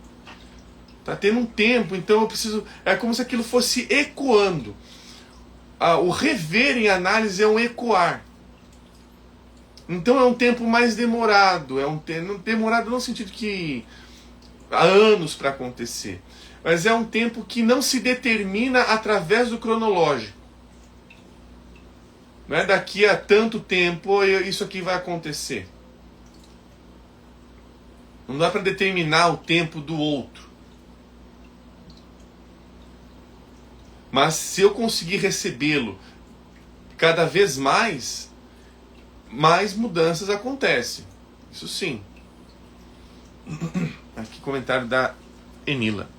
Está tendo um tempo, então eu preciso... É como se aquilo fosse ecoando. O rever em análise é um ecoar. Então é um tempo mais demorado. Demorado no sentido que há anos para acontecer. Mas é um tempo que não se determina através do cronológico. Não é daqui a tanto tempo isso aqui vai acontecer. Não dá para determinar o tempo do outro. Mas se eu conseguir recebê-lo cada vez mais mudanças acontecem. Isso sim. Aqui comentário da Enila.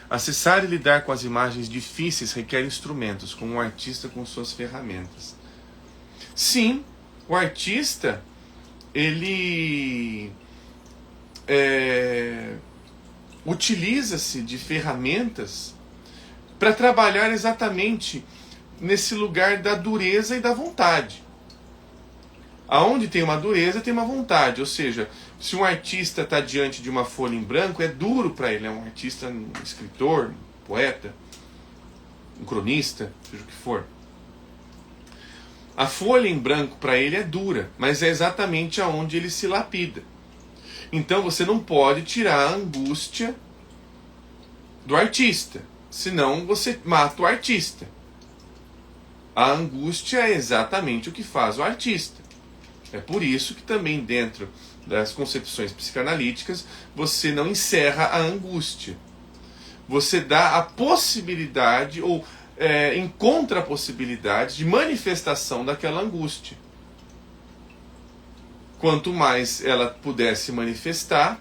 Acessar e lidar com as imagens difíceis requer instrumentos, como um artista com suas ferramentas. Sim, o artista, ele utiliza-se de ferramentas para trabalhar exatamente nesse lugar da dureza e da vontade. Aonde tem uma dureza, tem uma vontade. Ou seja, se um artista está diante de uma folha em branco, é duro para ele. É um artista, um escritor, um poeta, um cronista, seja o que for. A folha em branco para ele é dura, mas é exatamente aonde ele se lapida. Então você não pode tirar a angústia do artista, senão você mata o artista. A angústia é exatamente o que faz o artista. É por isso que também dentro das concepções psicanalíticas você não encerra a angústia. Você dá a possibilidade ou encontra a possibilidade de manifestação daquela angústia. Quanto mais ela pudesse manifestar,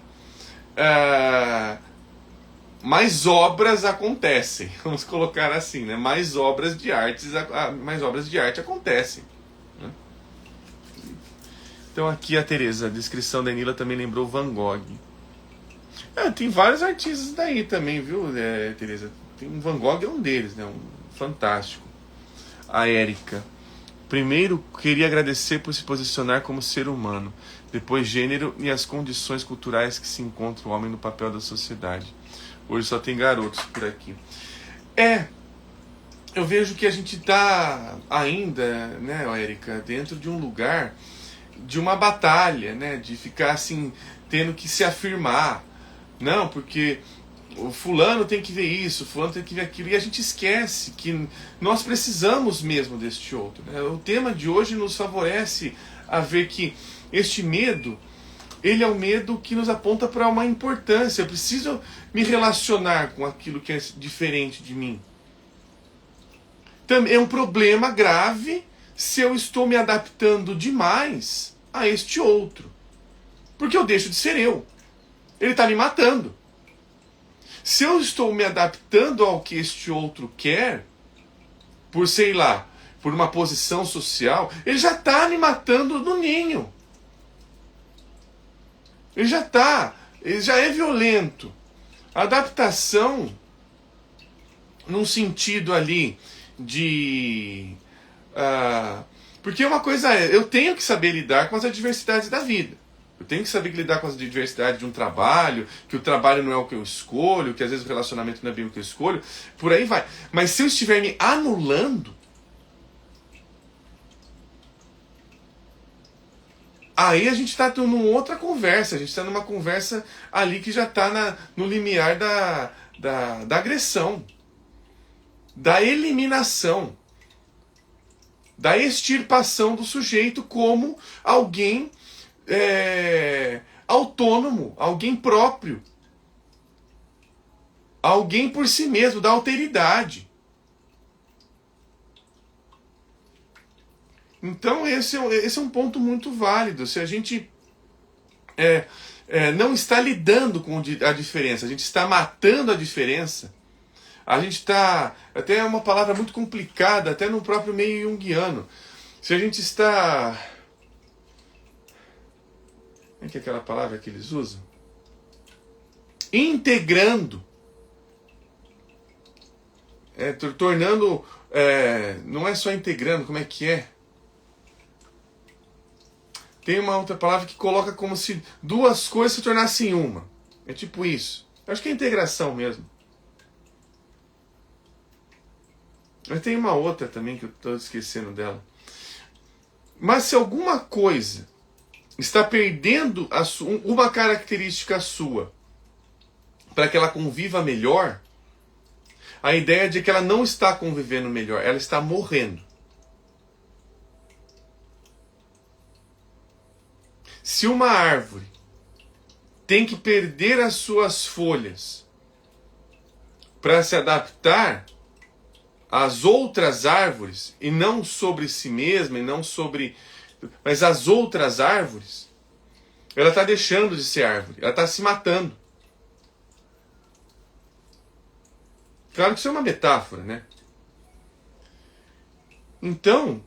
mais obras acontecem. Vamos colocar assim, né? Mais obras de arte acontecem. Né? Então aqui a Tereza, a descrição da Nila também lembrou Van Gogh. Tem vários artistas daí também, viu, Tereza? Tem Van Gogh, é um deles, né? Fantástico. A Érica. Primeiro, queria agradecer por se posicionar como ser humano. Depois, gênero e as condições culturais que se encontra o homem no papel da sociedade. Hoje só tem garotos por aqui. Eu vejo que a gente está ainda, né, Érica, dentro de um lugar de uma batalha, né? De ficar assim, tendo que se afirmar. Não, porque o fulano tem que ver isso, o fulano tem que ver aquilo, e a gente esquece que nós precisamos mesmo deste outro. Né? O tema de hoje nos favorece a ver que este medo, ele é o medo que nos aponta para uma importância. Eu preciso me relacionar com aquilo que é diferente de mim. Também é um problema grave se eu estou me adaptando demais a este outro. Porque eu deixo de ser eu. Ele está me matando. Se eu estou me adaptando ao que este outro quer, por, sei lá, por uma posição social, ele já está me matando no ninho. Ele já é violento. A adaptação, num sentido ali de... porque uma coisa eu tenho que saber lidar com as adversidades da vida. Eu tenho que saber lidar com as adversidades de um trabalho, que o trabalho não é o que eu escolho, que às vezes o relacionamento não é bem o que eu escolho, por aí vai. Mas se eu estiver me anulando, aí a gente está numa outra conversa, a gente está numa conversa ali que já está no limiar da agressão, da eliminação, da extirpação do sujeito como alguém autônomo, alguém próprio, alguém por si mesmo, da alteridade. Então esse é um ponto muito válido. Se a gente não está lidando com a diferença, a gente está matando a diferença, a gente está... Até é uma palavra muito complicada, até no próprio meio junguiano. Se a gente está... Como é que é aquela palavra que eles usam? Integrando. Tornando... não é só integrando, como é que é? Tem uma outra palavra que coloca como se duas coisas se tornassem uma. É tipo isso. Eu acho que é integração mesmo. Mas tem uma outra também que eu estou esquecendo dela. Mas se alguma coisa está perdendo uma característica sua para que ela conviva melhor, a ideia de que ela não está convivendo melhor, ela está morrendo. Se uma árvore tem que perder as suas folhas para se adaptar às outras árvores, e não sobre si mesma, e não sobre... mas as outras árvores, ela está deixando de ser árvore, ela está se matando. Claro que isso é uma metáfora, né? Então,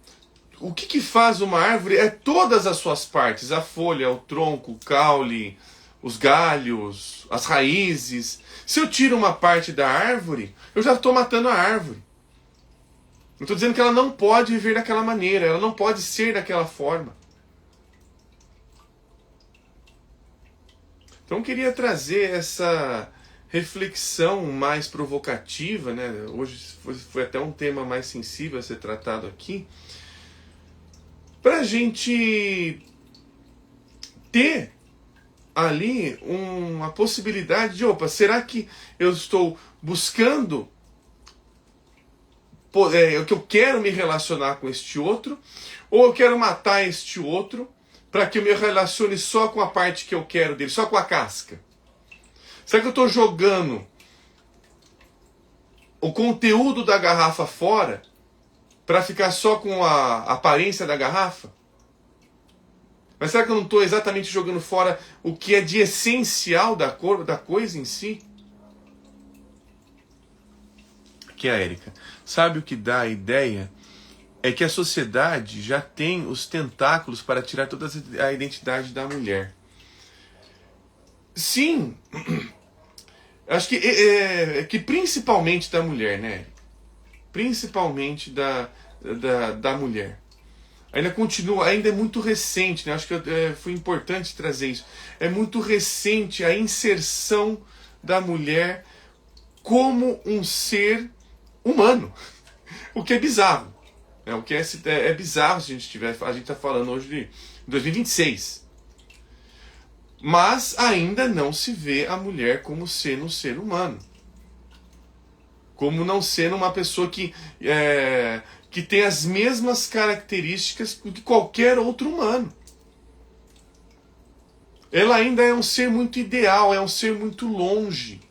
o que faz uma árvore é todas as suas partes, a folha, o tronco, o caule, os galhos, as raízes. Se eu tiro uma parte da árvore, eu já estou matando a árvore. Eu estou dizendo que ela não pode viver daquela maneira, ela não pode ser daquela forma. Então eu queria trazer essa reflexão mais provocativa, né? Hoje foi até um tema mais sensível a ser tratado aqui, para a gente ter ali uma possibilidade de, será que eu estou buscando que eu quero me relacionar com este outro, ou eu quero matar este outro para que eu me relacione só com a parte que eu quero dele, só com a casca? Será que eu estou jogando o conteúdo da garrafa fora para ficar só com a aparência da garrafa? Mas será que eu não estou exatamente jogando fora o que é de essencial da coisa em si? Aqui é a Érica. Sabe o que dá a ideia? É que a sociedade já tem os tentáculos para tirar toda a identidade da mulher. Sim, acho que principalmente da mulher, né? Principalmente da mulher. Ainda continua, ainda é muito recente, né? Acho que foi importante trazer isso. É muito recente a inserção da mulher como um ser humano. O que é bizarro. O que é bizarro se a gente está falando hoje de 2026. Mas ainda não se vê a mulher como sendo um ser humano. Como não sendo uma pessoa que tem as mesmas características que qualquer outro humano. Ela ainda é um ser muito ideal, é um ser muito longe.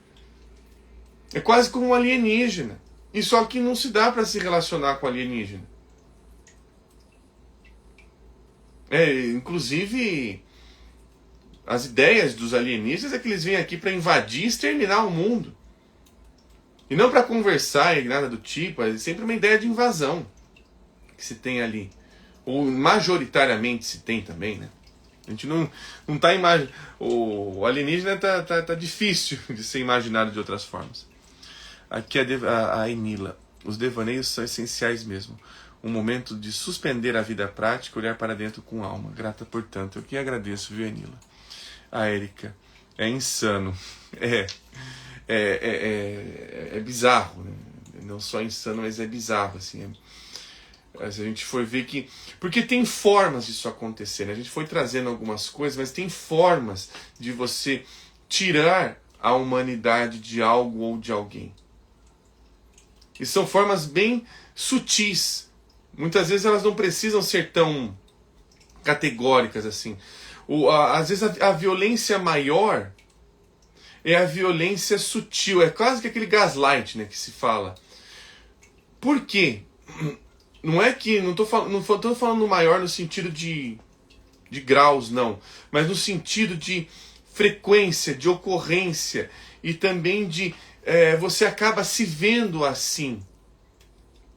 É quase como um alienígena. E só que não se dá para se relacionar com alienígena. Inclusive, as ideias dos alienígenas é que eles vêm aqui para invadir e exterminar o mundo. E não para conversar e nada do tipo, é sempre uma ideia de invasão que se tem ali. Ou majoritariamente se tem também, né? A gente não está imaginando. O alienígena tá difícil de ser imaginado de outras formas. Aqui a Enila. Os devaneios são essenciais mesmo. Um momento de suspender a vida prática, olhar para dentro com alma. Grata, portanto. Eu que agradeço, viu, Enila? A Érica. É insano. É bizarro, né? Não só insano, mas é bizarro, assim. Se a gente for ver que... Porque tem formas disso acontecer, né? A gente foi trazendo algumas coisas, mas tem formas de você tirar a humanidade de algo ou de alguém. E são formas bem sutis. Muitas vezes elas não precisam ser tão categóricas assim. Às vezes a violência maior é a violência sutil. É quase que aquele gaslight, né, que se fala. Por quê? Não é que... Não tô falando maior no sentido de graus, não. Mas no sentido de frequência, de ocorrência. E também de... você acaba se vendo assim.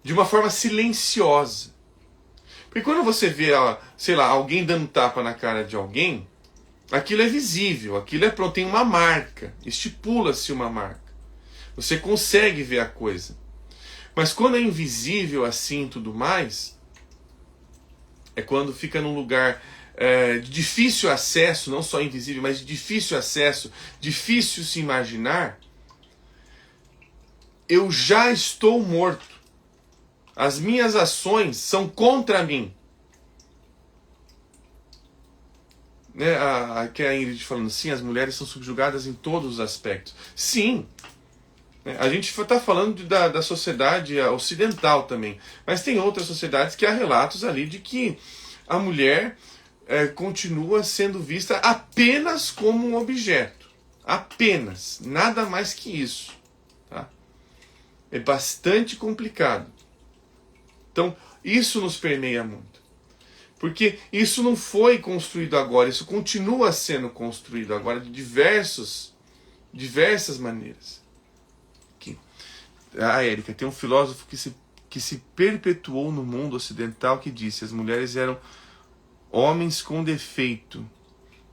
De uma forma silenciosa. Porque quando você vê, sei lá, alguém dando tapa na cara de alguém, aquilo é visível, aquilo é pronto, tem uma marca, estipula-se uma marca. Você consegue ver a coisa. Mas quando é invisível assim e tudo mais, é quando fica num lugar de difícil acesso, não só invisível, mas de difícil acesso, difícil se imaginar, eu já estou morto. As minhas ações são contra mim. Aqui é a Ingrid falando, sim, as mulheres são subjugadas em todos os aspectos. Sim, a gente está falando da sociedade ocidental também, mas tem outras sociedades que há relatos ali de que a mulher continua sendo vista apenas como um objeto. Apenas, nada mais que isso. Tá? É bastante complicado. Então, isso nos permeia muito. Porque isso não foi construído agora, isso continua sendo construído agora de diversas maneiras. Aqui. A Érica, tem um filósofo que se perpetuou no mundo ocidental que disse: as mulheres eram homens com defeito.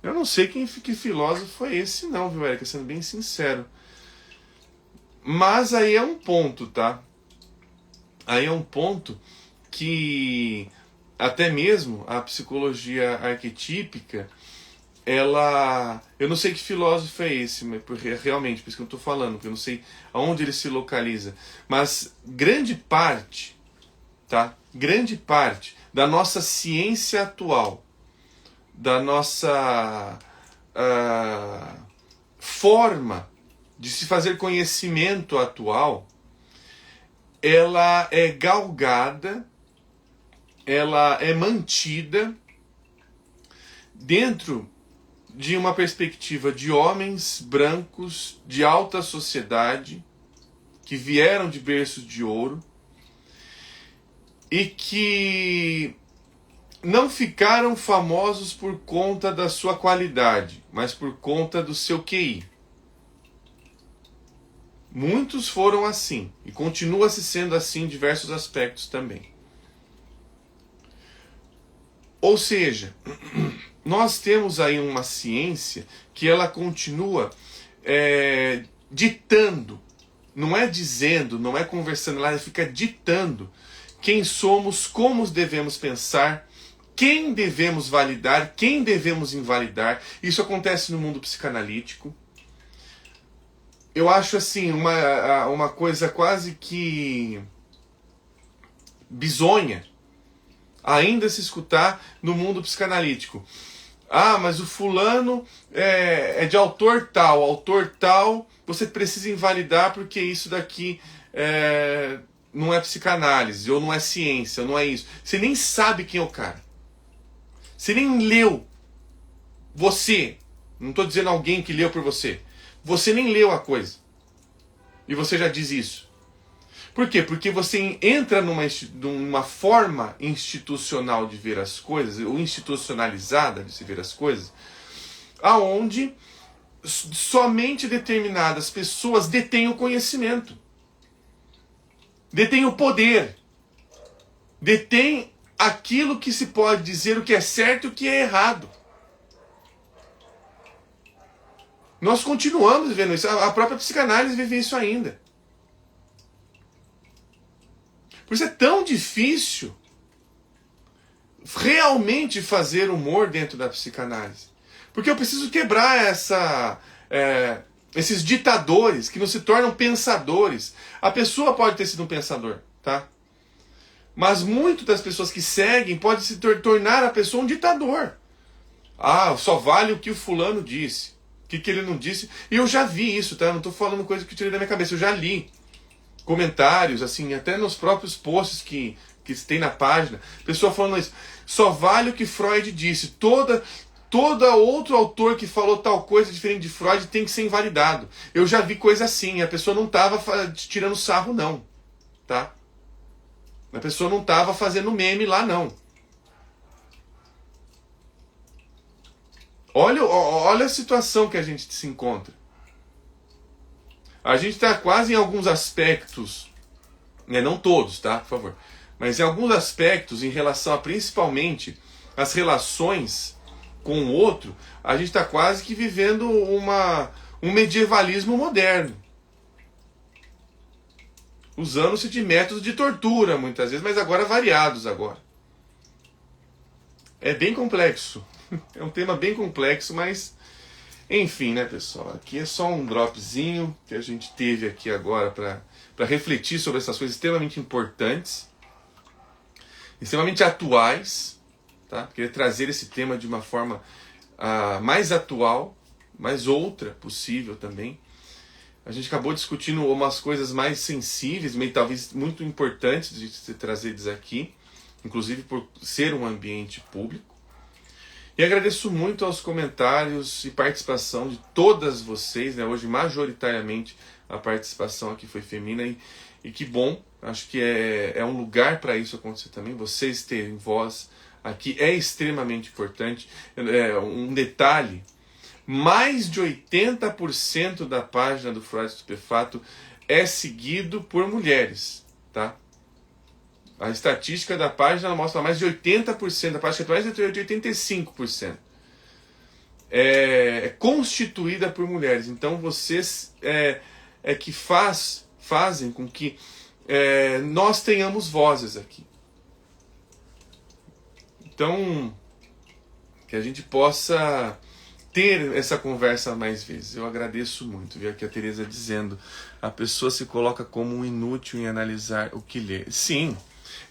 Eu não sei que filósofo foi esse não, viu, Érica, sendo bem sincero. Mas aí é um ponto, tá? Aí é um ponto que até mesmo a psicologia arquetípica, eu não sei que filósofo é esse, mas realmente, por isso que eu estou falando, porque eu não sei aonde ele se localiza, mas grande parte da nossa ciência atual, da nossa forma de se fazer conhecimento atual, ela é galgada, ela é mantida dentro de uma perspectiva de homens brancos de alta sociedade que vieram de berços de ouro e que não ficaram famosos por conta da sua qualidade, mas por conta do seu QI. Muitos foram assim, e continua se sendo assim em diversos aspectos também. Ou seja, nós temos aí uma ciência que ela continua ditando, não é dizendo, não é conversando, ela fica ditando quem somos, como devemos pensar, quem devemos validar, quem devemos invalidar. Isso acontece no mundo psicanalítico. Eu acho assim, uma coisa quase que bizonha ainda se escutar no mundo psicanalítico. Ah, mas o fulano é de autor tal, você precisa invalidar porque isso daqui não é psicanálise, ou não é ciência, ou não é isso. Você nem sabe quem é o cara. Você nem leu. Você, não estou dizendo alguém que leu por você. Você nem leu a coisa. E você já diz isso. Por quê? Porque você entra numa forma institucional de ver as coisas, ou institucionalizada de se ver as coisas, aonde somente determinadas pessoas detêm o conhecimento, detêm o poder, detêm aquilo que se pode dizer o que é certo e o que é errado. Nós continuamos vivendo isso. A própria psicanálise vive isso ainda. Por isso é tão difícil realmente fazer humor dentro da psicanálise. Porque eu preciso quebrar esses ditadores que não se tornam pensadores. A pessoa pode ter sido um pensador, tá? Mas muitas das pessoas que seguem podem se tornar a pessoa um ditador. Ah, só vale o que o fulano disse. O que ele não disse. E eu já vi isso, tá? Eu não estou falando coisa que eu tirei da minha cabeça. Eu já li comentários, assim, até nos próprios posts que tem na página. Pessoa falando isso. Só vale o que Freud disse. Todo outro autor que falou tal coisa diferente de Freud tem que ser invalidado. Eu já vi coisa assim. A pessoa não estava tirando sarro, não. Tá? A pessoa não estava fazendo meme lá, não. Olha a situação que a gente se encontra. A gente está quase em alguns aspectos, né, não todos, tá, por favor, mas em alguns aspectos, em relação a principalmente as relações com o outro, a gente está quase que vivendo um medievalismo moderno. Usando-se de métodos de tortura, muitas vezes, mas agora variados agora. É bem complexo. É um tema bem complexo, mas enfim, né, pessoal? Aqui é só um dropzinho que a gente teve aqui agora para refletir sobre essas coisas extremamente importantes, extremamente atuais, tá? Queria trazer esse tema de uma forma mais atual, mais outra possível também. A gente acabou discutindo umas coisas mais sensíveis, meio talvez muito importantes de ser trazidas aqui, inclusive por ser um ambiente público. E agradeço muito aos comentários e participação de todas vocês, né? Hoje majoritariamente a participação aqui foi feminina e que bom, acho que é um lugar para isso acontecer também, vocês terem voz aqui é extremamente importante. Um detalhe, mais de 80% da página do Freud Estupefato é seguido por mulheres, tá? A estatística da página mostra mais de 80%, da página mais de 85%. É constituída por mulheres. Então vocês que fazem com que nós tenhamos vozes aqui. Então, que a gente possa ter essa conversa mais vezes. Eu agradeço muito. Vi aqui a Tereza dizendo, a pessoa se coloca como um inútil em analisar o que lê. Sim.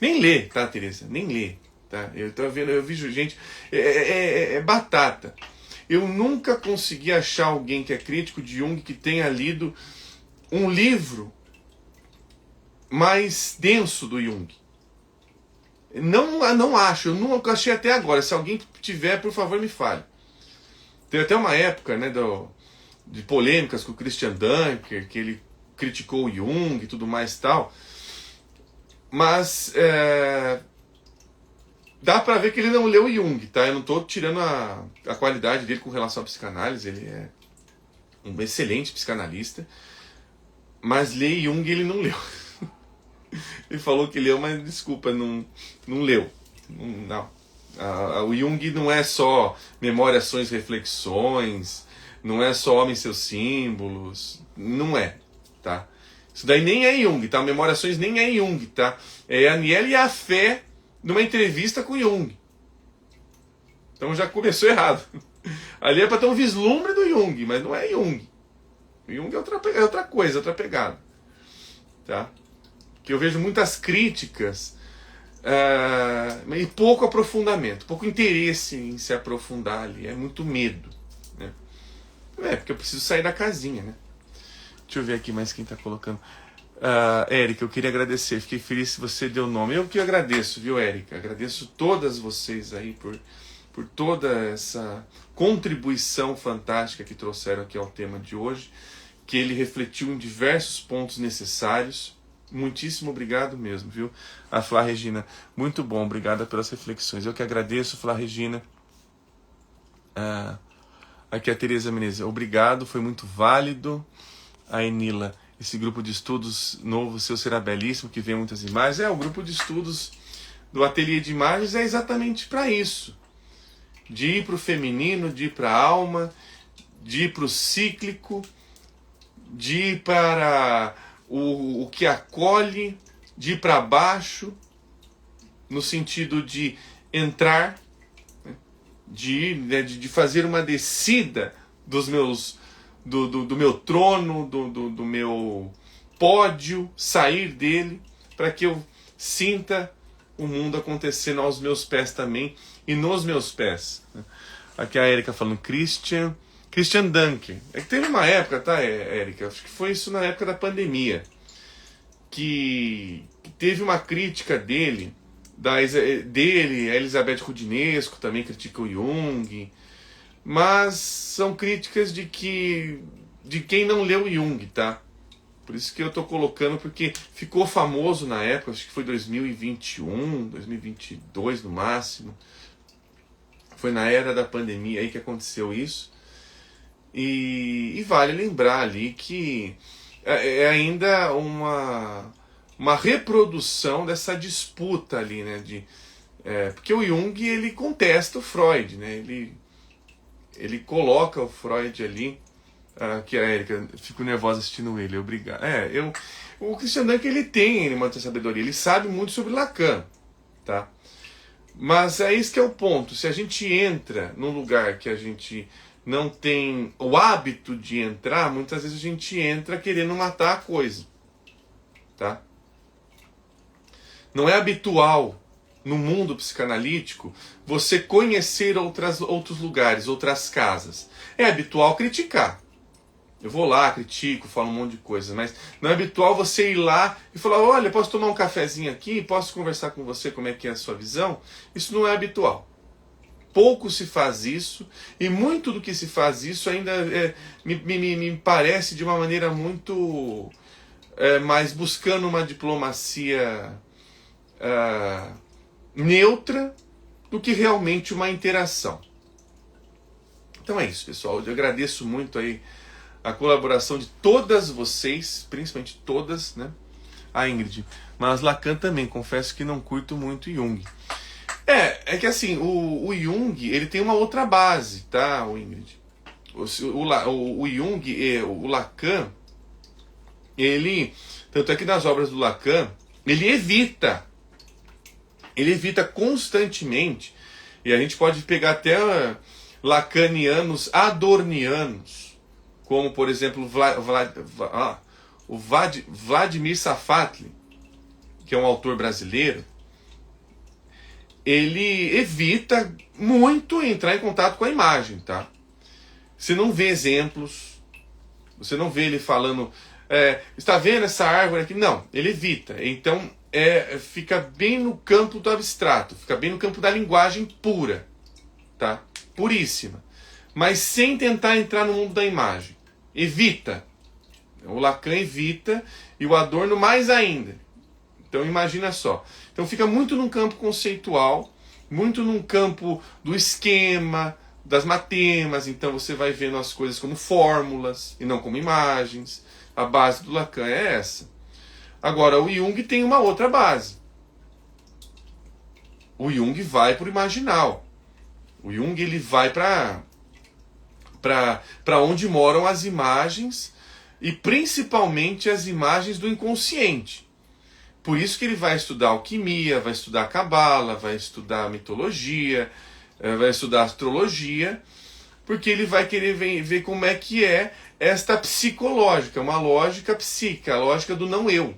Nem lê, tá, Tereza? Nem lê. Tá? Eu vejo gente... É batata. Eu nunca consegui achar alguém que é crítico de Jung que tenha lido um livro mais denso do Jung. Não acho. Eu nunca achei até agora. Se alguém tiver, por favor, me fale. Teve até uma época, né, de polêmicas com o Christian Dunker, que ele criticou o Jung e tudo mais e tal, mas dá pra ver que ele não leu o Jung, tá? Eu não tô tirando a qualidade dele com relação à psicanálise, ele é um excelente psicanalista, mas ler Jung ele não leu. Ele falou que leu, mas desculpa, não leu. Não. O Jung não é só Memória, Ações, Reflexões, não é só Homem e Seus Símbolos, não é, tá? Isso daí nem é Jung, tá? Memória, Ações nem é Jung, tá? É a Aniele e a Fé numa entrevista com Jung. Então já começou errado. Ali é para ter um vislumbre do Jung, mas não é Jung. O Jung é outra coisa, outra pegada, tá? Que eu vejo muitas críticas e pouco aprofundamento, pouco interesse em se aprofundar ali, é muito medo, né? Porque eu preciso sair da casinha, né? Deixa eu ver aqui mais quem está colocando. Érica, eu queria agradecer, fiquei feliz se você deu nome. Eu que agradeço, viu, Érica? Agradeço todas vocês aí por toda essa contribuição fantástica que trouxeram aqui ao tema de hoje, que ele refletiu em diversos pontos necessários. Muitíssimo obrigado mesmo, viu? A Flá Regina, muito bom, obrigada pelas reflexões. Eu que agradeço, Flá Regina. Aqui a Tereza Menezes, obrigado, foi muito válido. A Enila, esse grupo de estudos novo seu será belíssimo, que vê muitas imagens. O grupo de estudos do Ateliê de Imagens é exatamente para isso. De ir para o feminino, de ir para a alma, de ir para o cíclico, de ir para o que acolhe, de ir para baixo, no sentido de entrar, de fazer uma descida dos meus, do meu trono, do meu pódio, sair dele, para que eu sinta o mundo acontecendo aos meus pés também e nos meus pés. Aqui a Érica falando, Christian Dunker. É que teve uma época, tá, Érica? Acho que foi isso na época da pandemia, que teve uma crítica dele, a Elizabeth Rudinesco também critica o Jung, mas são críticas de quem não leu Jung, tá? Por isso que eu tô colocando, porque ficou famoso na época, acho que foi 2021, 2022 no máximo. Foi na era da pandemia aí que aconteceu isso. E vale lembrar ali que é ainda uma reprodução dessa disputa ali, né? Porque o Jung, ele contesta o Freud, né? Ele coloca o Freud ali. Que a Érica, fico nervosa assistindo ele, obrigado. O Christian Dunker, ele tem muita sabedoria, ele sabe muito sobre Lacan, tá? Mas é isso que é o ponto. Se a gente entra num lugar que a gente não tem o hábito de entrar, muitas vezes a gente entra querendo matar a coisa, tá? Não é habitual no mundo psicanalítico você conhecer outros lugares, outras casas. É habitual criticar. Eu vou lá, critico, falo um monte de coisa, mas não é habitual você ir lá e falar, olha, posso tomar um cafezinho aqui? Posso conversar com você, como é que é a sua visão? Isso não é habitual. Pouco se faz isso, e muito do que se faz isso ainda me parece de uma maneira muito mais buscando uma diplomacia neutra do que realmente uma interação. Então é isso, pessoal. Eu agradeço muito aí a colaboração de todas vocês, principalmente todas, né? A Ingrid. Mas Lacan também, confesso que não curto muito Jung. É que assim, o Jung, ele tem uma outra base, tá, o Ingrid? O Jung, o Lacan, ele, tanto é que nas obras do Lacan, ele evita constantemente, e a gente pode pegar até lacanianos adornianos, como, por exemplo, o Vladimir Safatli, que é um autor brasileiro. Ele evita muito entrar em contato com a imagem, tá? Você não vê exemplos, você não vê ele falando, está vendo essa árvore aqui? Não, ele evita. Então, fica bem no campo do abstrato, fica bem no campo da linguagem pura, tá? Puríssima. Mas sem tentar entrar no mundo da imagem. Evita. O Lacan evita e o Adorno mais ainda. Então imagina só. Então fica muito num campo conceitual, muito num campo do esquema, das matemas. Então você vai vendo as coisas como fórmulas e não como imagens. A base do Lacan é essa. Agora o Jung tem uma outra base. O Jung vai para o imaginal. O Jung ele vai para onde moram as imagens e principalmente as imagens do inconsciente. Por isso que ele vai estudar alquimia, vai estudar cabala, vai estudar mitologia, vai estudar astrologia, porque ele vai querer ver como é que é esta psicológica, uma lógica psíquica, a lógica do não eu.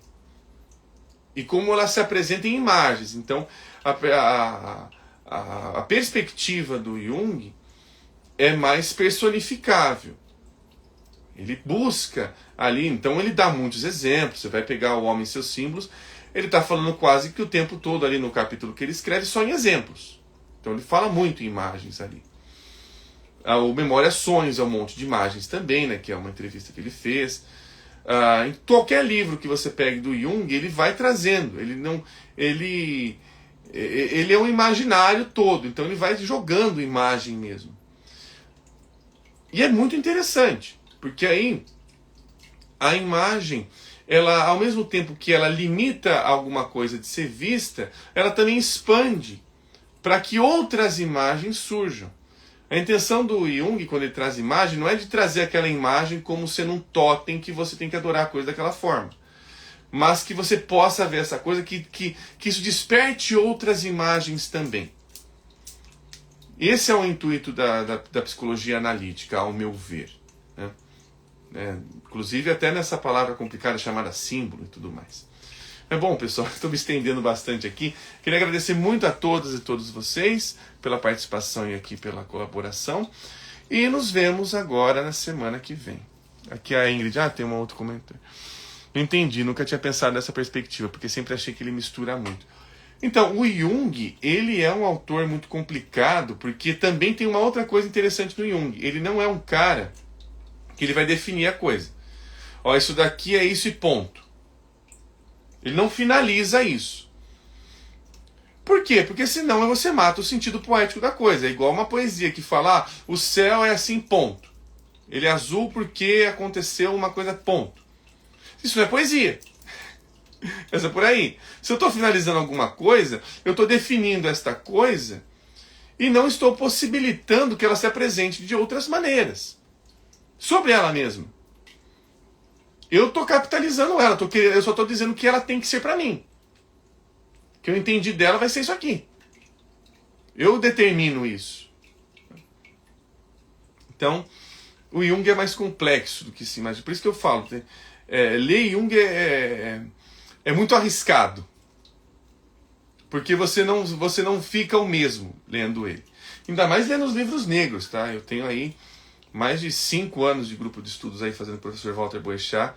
E como ela se apresenta em imagens. Então, a perspectiva do Jung é mais personificável. Ele busca ali, então ele dá muitos exemplos. Você vai pegar o Homem e seus Símbolos, ele está falando quase que o tempo todo ali no capítulo que ele escreve só em exemplos. Então ele fala muito em imagens ali. O Memória Sonhos é um monte de imagens também, né, que é uma entrevista que ele fez. Em qualquer livro que você pegue do Jung, ele vai trazendo. Ele é um imaginário todo, então ele vai jogando imagem mesmo. E é muito interessante, porque aí a imagem, ela, ao mesmo tempo que ela limita alguma coisa de ser vista, ela também expande para que outras imagens surjam. A intenção do Jung, quando ele traz imagem, não é de trazer aquela imagem como sendo um totem que você tem que adorar a coisa daquela forma. Mas que você possa ver essa coisa, que isso desperte outras imagens também. Esse é o intuito da psicologia analítica, ao meu ver. Né? Inclusive até nessa palavra complicada chamada símbolo e tudo mais. Mas bom, pessoal, estou me estendendo bastante aqui. Queria agradecer muito a todas e todos vocês pela participação e aqui pela colaboração. E nos vemos agora na semana que vem. Aqui a Ingrid, tem um outro comentário. Não entendi, nunca tinha pensado nessa perspectiva, porque sempre achei que ele mistura muito. Então, o Jung, ele é um autor muito complicado, porque também tem uma outra coisa interessante no Jung. Ele não é um cara que ele vai definir a coisa. Ó, isso daqui é isso e ponto. Ele não finaliza isso. Por quê? Porque senão você mata o sentido poético da coisa. É igual uma poesia que fala, o céu é assim, ponto. Ele é azul porque aconteceu uma coisa, ponto. Isso não é poesia. Essa é por aí. Se eu estou finalizando alguma coisa, eu estou definindo esta coisa e não estou possibilitando que ela se apresente de outras maneiras. Sobre ela mesma. Eu estou capitalizando ela, eu só estou dizendo que ela tem que ser para mim. O que eu entendi dela vai ser isso aqui. Eu determino isso. Então, o Jung é mais complexo do que se imagina. Por isso que eu falo, ler Jung é muito arriscado. Porque você não fica o mesmo lendo ele. Ainda mais lendo os livros negros, tá? Eu tenho aí mais de 5 anos de grupo de estudos aí fazendo o professor Walter Boechat,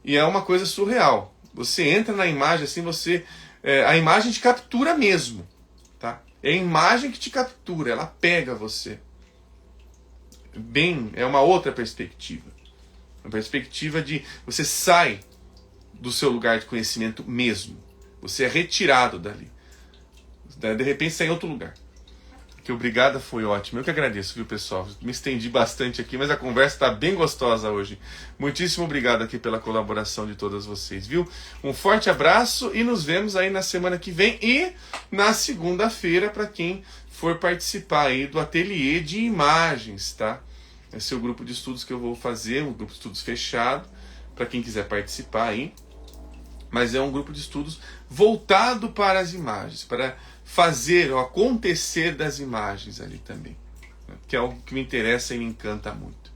e é uma coisa surreal. Você entra na imagem assim, a imagem te captura mesmo, tá? É a imagem que te captura, ela pega você. É uma outra perspectiva. Uma perspectiva de você sai do seu lugar de conhecimento mesmo. Você é retirado dali. De repente sai em outro lugar. Que obrigada, foi ótimo. Eu que agradeço, viu, pessoal? Me estendi bastante aqui, mas a conversa está bem gostosa hoje. Muitíssimo obrigado aqui pela colaboração de todas vocês, viu? Um forte abraço e nos vemos aí na semana que vem e na segunda-feira para quem for participar aí do ateliê de imagens, tá? Esse é o grupo de estudos que eu vou fazer, um grupo de estudos fechado, para quem quiser participar aí. Mas é um grupo de estudos voltado para as imagens, para fazer o acontecer das imagens ali também, né? Que é algo que me interessa e me encanta muito.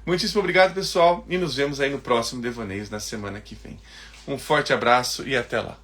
Muitíssimo obrigado, pessoal, e nos vemos aí no próximo Devaneios na semana que vem. Um forte abraço e até lá.